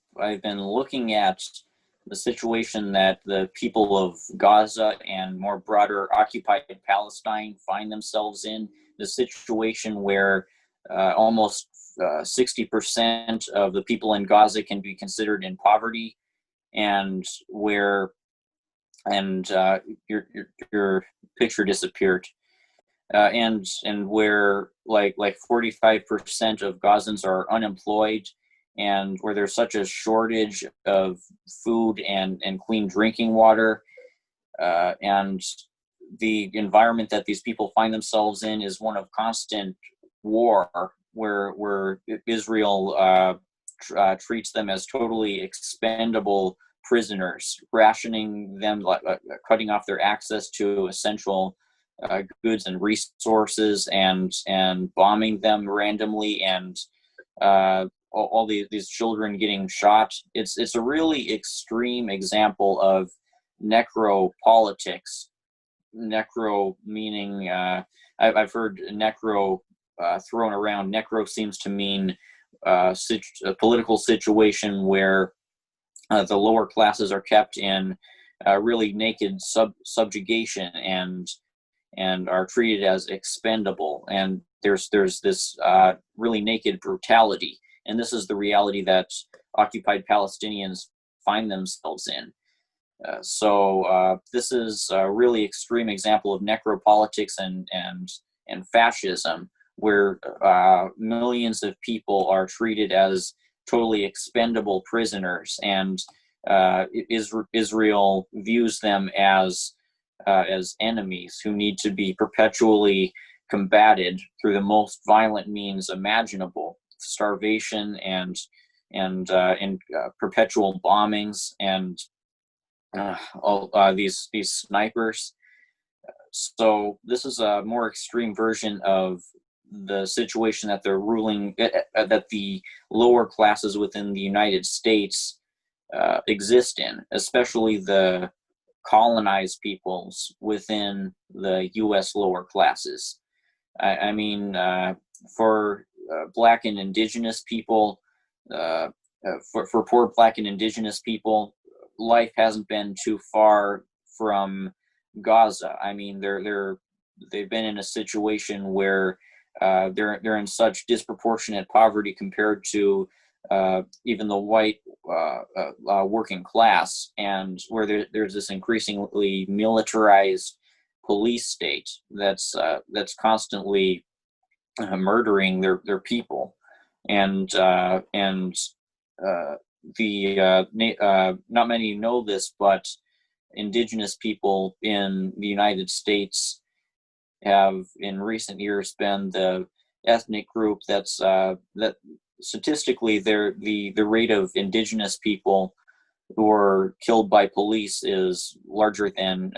looking at the situation that the people of Gaza and more broader occupied Palestine find themselves in. The situation where almost 60% of the people in Gaza can be considered in poverty, and where your picture disappeared. And where like 45% of Gazans are unemployed, and where there's such a shortage of food and clean drinking water, and the environment that these people find themselves in is one of constant war, where Israel treats them as totally expendable prisoners, rationing them, cutting off their access to essential goods and resources, and bombing them randomly, and all these children getting shot. It's a really extreme example of necropolitics. Necro meaning, I've heard necro thrown around. Necro seems to mean a political situation where the lower classes are kept in really naked subjugation and are treated as expendable. And there's this really naked brutality. And this is the reality that occupied Palestinians find themselves in. So this is a really extreme example of necropolitics and fascism, where millions of people are treated as totally expendable prisoners, and Israel views them as enemies who need to be perpetually combated through the most violent means imaginable: starvation and perpetual bombings, and all these snipers. So this is a more extreme version of the situation that they're ruling, that the lower classes within the United States exist in, especially the colonized peoples within the U.S. lower classes. I mean, for Black and Indigenous people, for poor Black and Indigenous people, life hasn't been too far from Gaza. I mean, they've been in a situation where they're in such disproportionate poverty compared to even the white working class, and where there's this increasingly militarized police state that's constantly murdering their people, and not many know this, but Indigenous people in the United States have in recent years been the ethnic group that statistically the rate of Indigenous people who are killed by police is larger than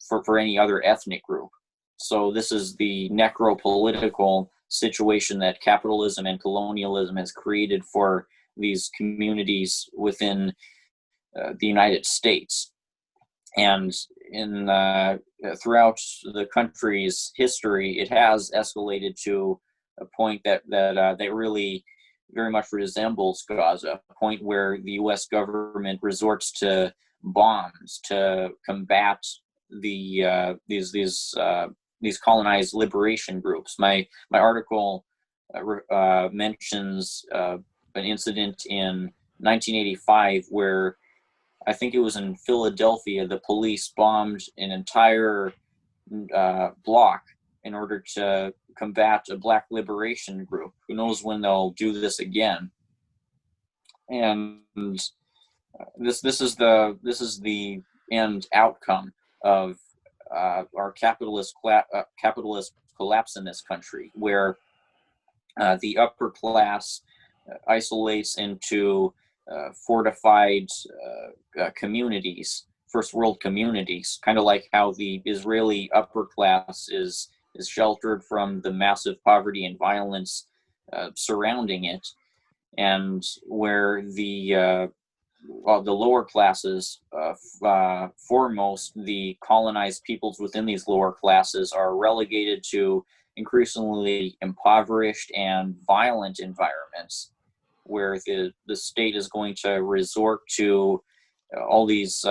for any other ethnic group. So this is the necropolitical situation that capitalism and colonialism has created for these communities within the United States. And in throughout the country's history, it has escalated to a point that really very much resembles Gaza, a point where the U.S. government resorts to bombs to combat these colonized liberation groups. My article mentions an incident in 1985 where I think it was in Philadelphia, the police bombed an entire block in order to combat a Black liberation group. Who knows when they'll do this again? And this is the end outcome of our capitalist collapse in this country, where the upper class isolates into fortified communities, first world communities, kind of like how the Israeli upper class is sheltered from the massive poverty and violence surrounding it, and where the lower classes, foremost the colonized peoples within these lower classes, are relegated to increasingly impoverished and violent environments. where the state is going to resort to all these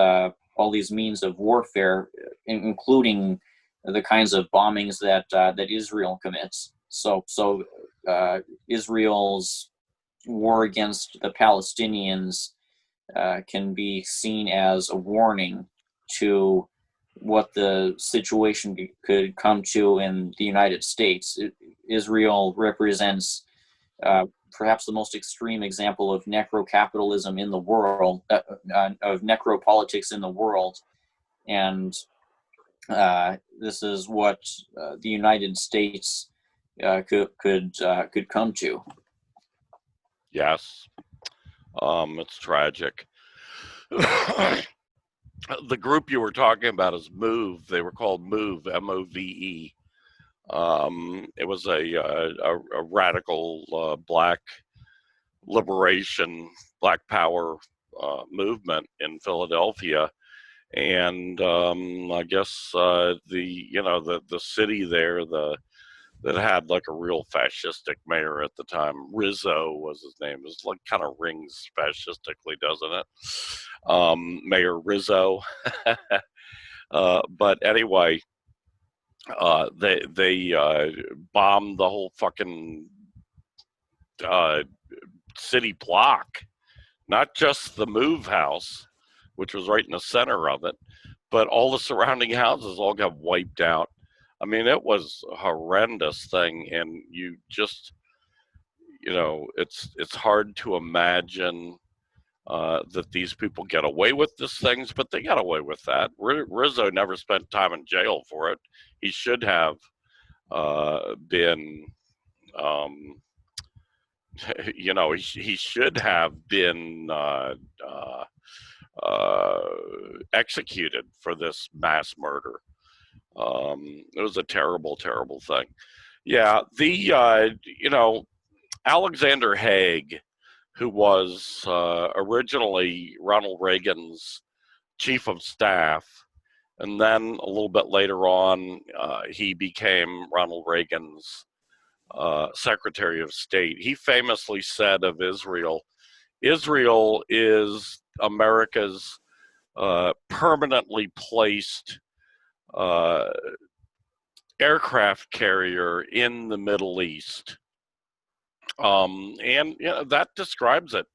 means of warfare, including the kinds of bombings that Israel commits. So Israel's war against the Palestinians can be seen as a warning to what the situation could come to in the United States. Israel represents perhaps the most extreme example of necro-capitalism in the world, of necropolitics in the world, and this is what the United States could come to. Yes, it's tragic. The group you were talking about is MOVE. They were called MOVE, M-O-V-E. It was a radical black liberation, black power movement in Philadelphia, and I guess the city there, that had like a real fascistic mayor at the time. Rizzo was his name. It was like kind of rings fascistically, doesn't it? Mayor Rizzo. But anyway, they bombed the whole fucking city block, not just the MOVE house, which was right in the center of it, but all the surrounding houses all got wiped out. I mean, it was a horrendous thing, and you just, it's hard to imagine that these people get away with these things, but they got away with that. Rizzo never spent time in jail for it. He should have been, he should have been executed for this mass murder. It was a terrible, terrible thing. Yeah, Alexander Haig, who was originally Ronald Reagan's chief of staff, and then a little bit later on, he became Ronald Reagan's Secretary of State. He famously said of Israel, Israel is America's permanently placed aircraft carrier in the Middle East. And that describes it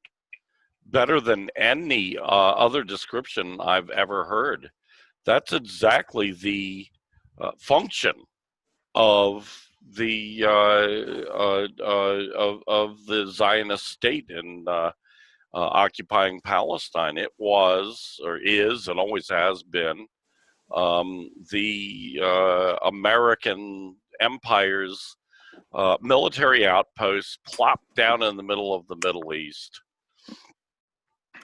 better than any other description I've ever heard. That's exactly the function of the of the Zionist state in occupying Palestine. It was, or is, and always has been, the American empire's military outposts plopped down in the middle of the Middle East.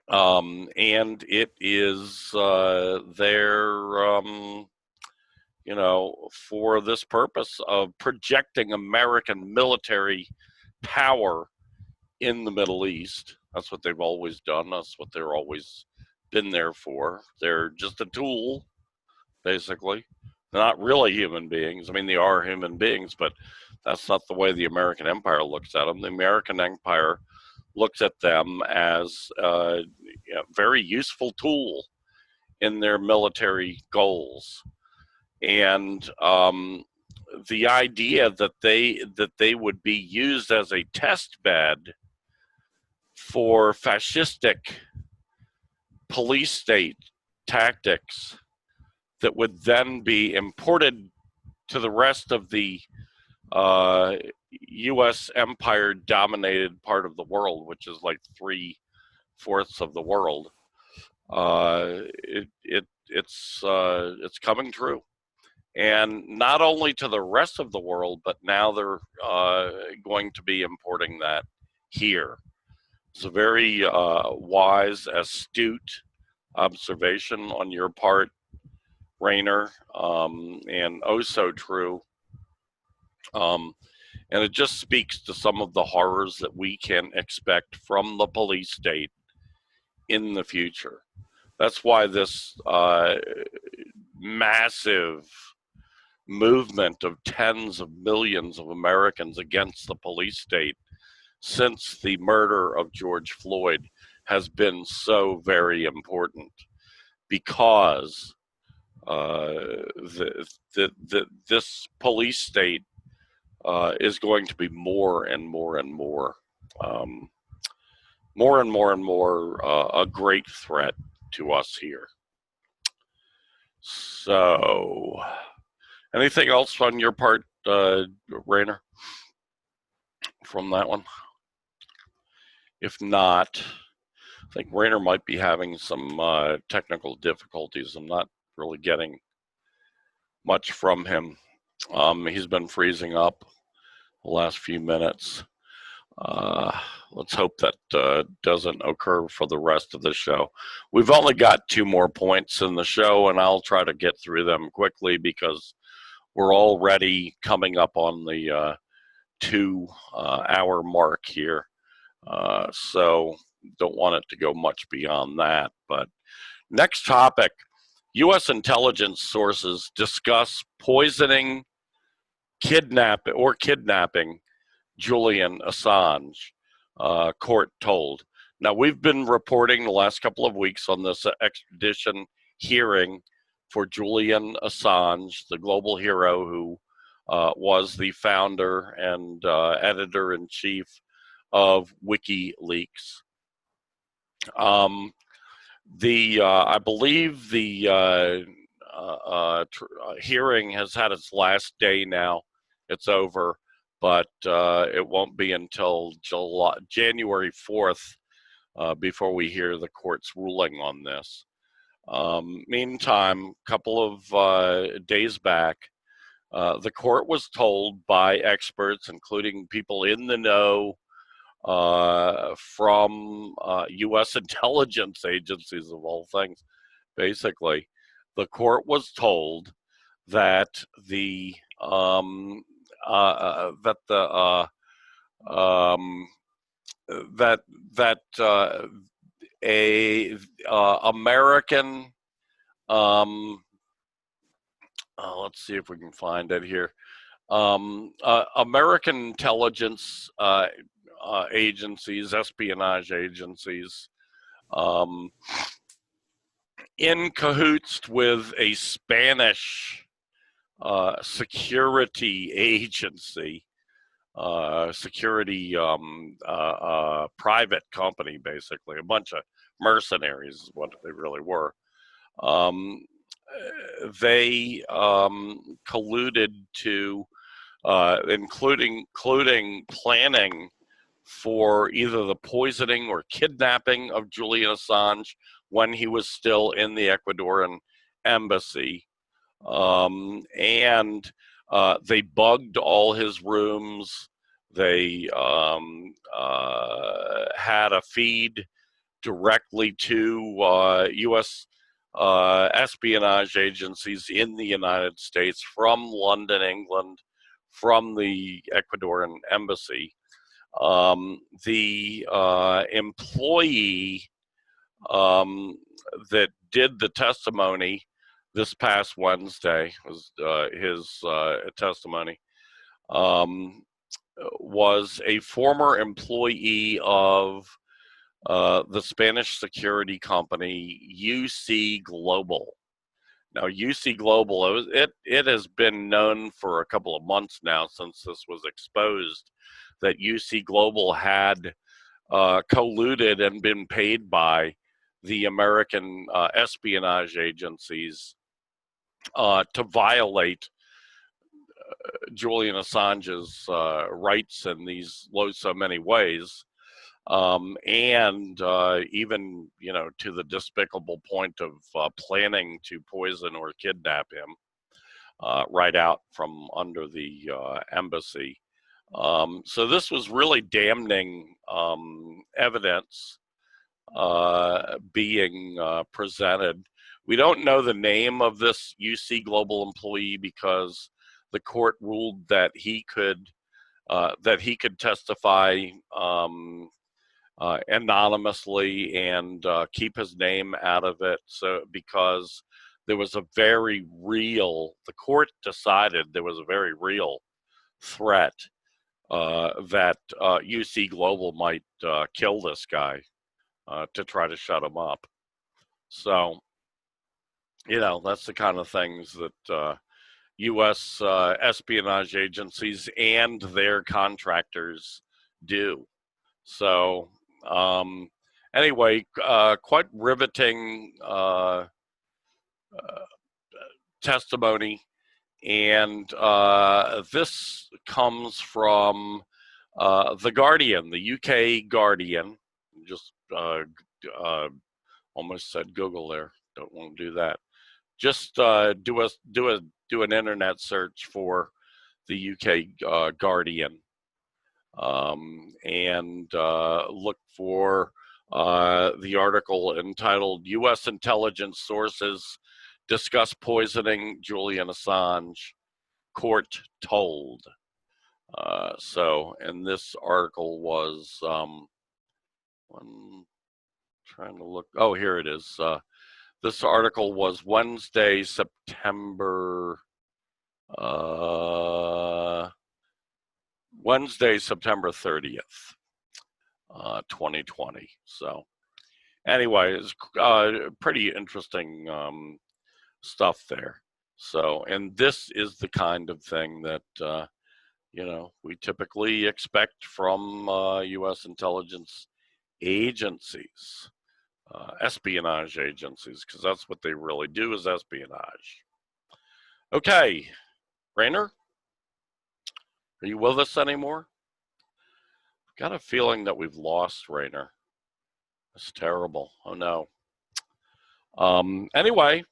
And it is there, for this purpose of projecting American military power in the Middle East. That's what they've always done. That's what they're always been there for. They're just a tool, basically. They're not really human beings. I mean, they are human beings, but that's not the way the American empire looks at them. The American empire looks at them as a very useful tool in their military goals. And the idea that they would be used as a test bed for fascistic police state tactics that would then be imported to the rest of the U.S. empire-dominated part of the world, which is like 3/4 of the world. It's coming true, and not only to the rest of the world, but now they're going to be importing that here. It's a very wise, astute observation on your part, Rainer, and oh so true. And it just speaks to some of the horrors that we can expect from the police state in the future. That's why this massive movement of tens of millions of Americans against the police state since the murder of George Floyd has been so very important, because this police state is going to be more and more and more, a great threat to us here. So, anything else on your part, Rainer, from that one? If not, I think Rainer might be having some technical difficulties. I'm not really getting much from him. He's been freezing up the last few minutes. Let's hope that doesn't occur for the rest of the show. We've only got 2 more points in the show, and I'll try to get through them quickly because we're already coming up on the 2-hour mark here. So don't want it to go much beyond that. But next topic, U.S. intelligence sources discuss poisoning, kidnapping Julian Assange, court told. Now, we've been reporting the last couple of weeks on this extradition hearing for Julian Assange, the global hero who was the founder and editor-in-chief of WikiLeaks. I believe the hearing has had its last day now. It's over, but it won't be until January 4th before we hear the court's ruling on this. Meantime, a couple of days back, the court was told by experts, including people in the know, from U.S. intelligence agencies of all things, basically, the court was told that a American, let's see if we can find it here, American intelligence agencies, espionage agencies, in cahoots with a Spanish security agency, private company, basically, a bunch of mercenaries is what they really were. They colluded to, including planning for either the poisoning or kidnapping of Julian Assange when he was still in the Ecuadorian embassy. And they bugged all his rooms. They had a feed directly to U.S. Espionage agencies in the United States from London, England, from the Ecuadorian embassy. The employee that did the testimony this past Wednesday, was his testimony, was a former employee of the Spanish security company UC Global. Now, UC Global, it has been known for a couple of months now, since this was exposed, that UC Global had colluded and been paid by the American espionage agencies to violate Julian Assange's rights in these so many ways, and even, to the despicable point of planning to poison or kidnap him right out from under the embassy. So this was really damning evidence being presented. We don't know the name of this UC Global employee because the court ruled that he could testify anonymously and keep his name out of it. So because there was the court decided there was a very real threat that UC Global might kill this guy to try to shut him up. So, you know, that's the kind of things that U.S. Espionage agencies and their contractors do. So, anyway, quite riveting testimony. And this comes from The Guardian, the UK Guardian. Just almost said Google there. Don't want to do that. Just do an internet search for the UK Guardian, and look for the article entitled "U.S. Intelligence Sources Discuss Poisoning Julian Assange, Court Told." And this article was, I'm trying to look, oh, here it is. This article was Wednesday, September 30th, 2020. So anyway, it's pretty interesting stuff there. So, and this is the kind of thing that, you know, we typically expect from U.S. intelligence agencies, espionage agencies, because that's what they really do, is espionage. Okay, Rainer, are you with us anymore? Got a feeling that we've lost Rainer. It's terrible. Oh no. Anyway,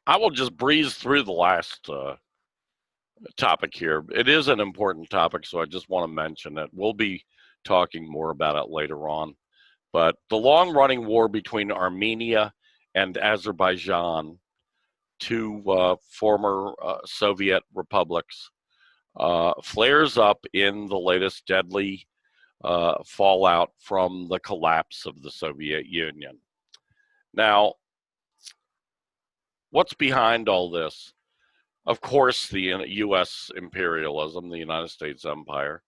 I will just breeze through the last topic here. It is an important topic, so I just want to mention it. We'll be talking more about it later on. But the long-running war between Armenia and Azerbaijan, two former Soviet republics, flares up in the latest deadly fallout from the collapse of the Soviet Union. Now, what's behind all this? Of course, the U.S. imperialism, the United States empire,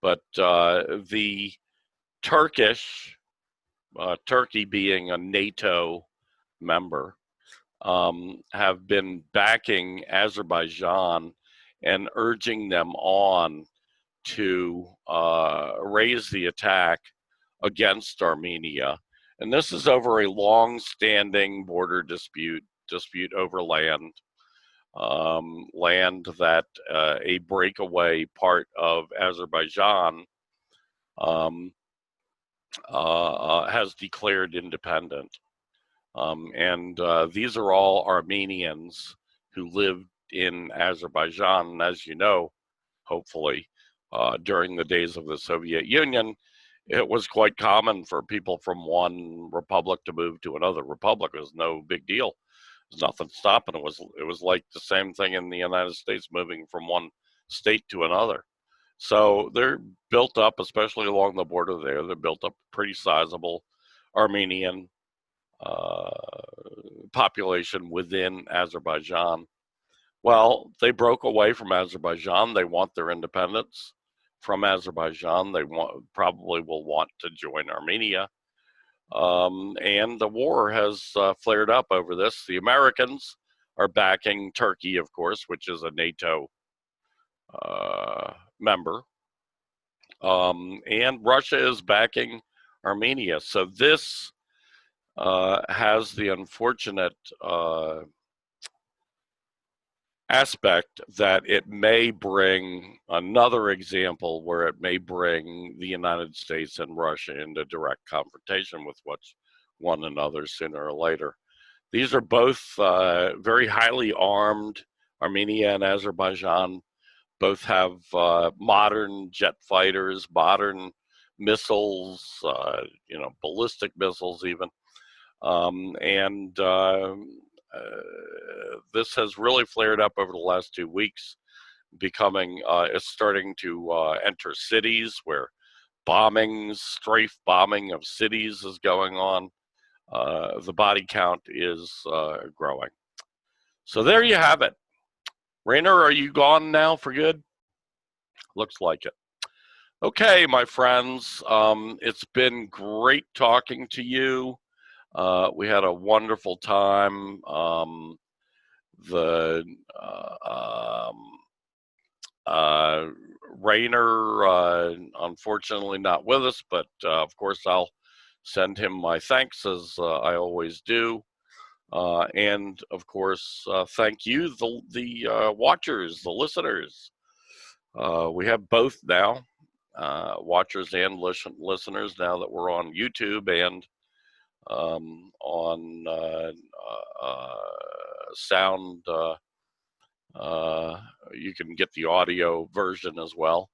but the Turkish, Turkey being a NATO member, have been backing Azerbaijan and urging them on to raise the attack against Armenia. And this is over a long-standing border dispute over land. Land that a breakaway part of Azerbaijan has declared independent. And these are all Armenians who lived in Azerbaijan. And as you know, hopefully, during the days of the Soviet Union, it was quite common for people from one republic to move to another republic. It was no big deal. There's nothing stopping it. It was like the same thing in the United States, moving from one state to another. So they're built up, especially along the border there, they're built up pretty sizable Armenian population within Azerbaijan. Well, they broke away from Azerbaijan. They want their independence from Azerbaijan. They probably will want to join Armenia. And the war has flared up over this. The Americans are backing Turkey, of course, which is a NATO member. And Russia is backing Armenia. So this has the unfortunate aspect that it may bring another example where it may bring the United States and Russia into direct confrontation with one another sooner or later. These are both very highly armed. Armenia and Azerbaijan both have modern jet fighters, modern missiles, ballistic missiles even. This has really flared up over the last 2 weeks, it's starting to enter cities where strafe bombing of cities is going on. The body count is growing. So there you have it. Rainer, are you gone now for good? Looks like it. Okay, my friends, it's been great talking to you. We had a wonderful time. Rainer, unfortunately, not with us, but of course, I'll send him my thanks as I always do. And of course, thank you, the watchers, the listeners. We have both now, watchers and listeners, now that we're on YouTube and on sound. You can get the audio version as well.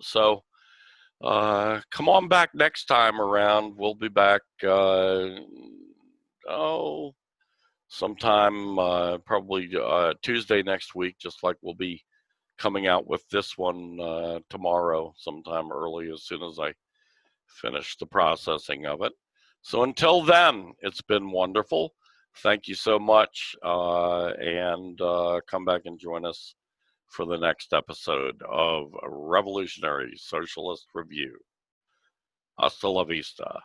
So come on back next time around. We'll be back, sometime probably Tuesday next week, just like we'll be coming out with this one tomorrow, sometime early, as soon as I finish the processing of it. So until then, it's been wonderful. Thank you so much, and come back and join us for the next episode of Revolutionary Socialist Review. Hasta la vista.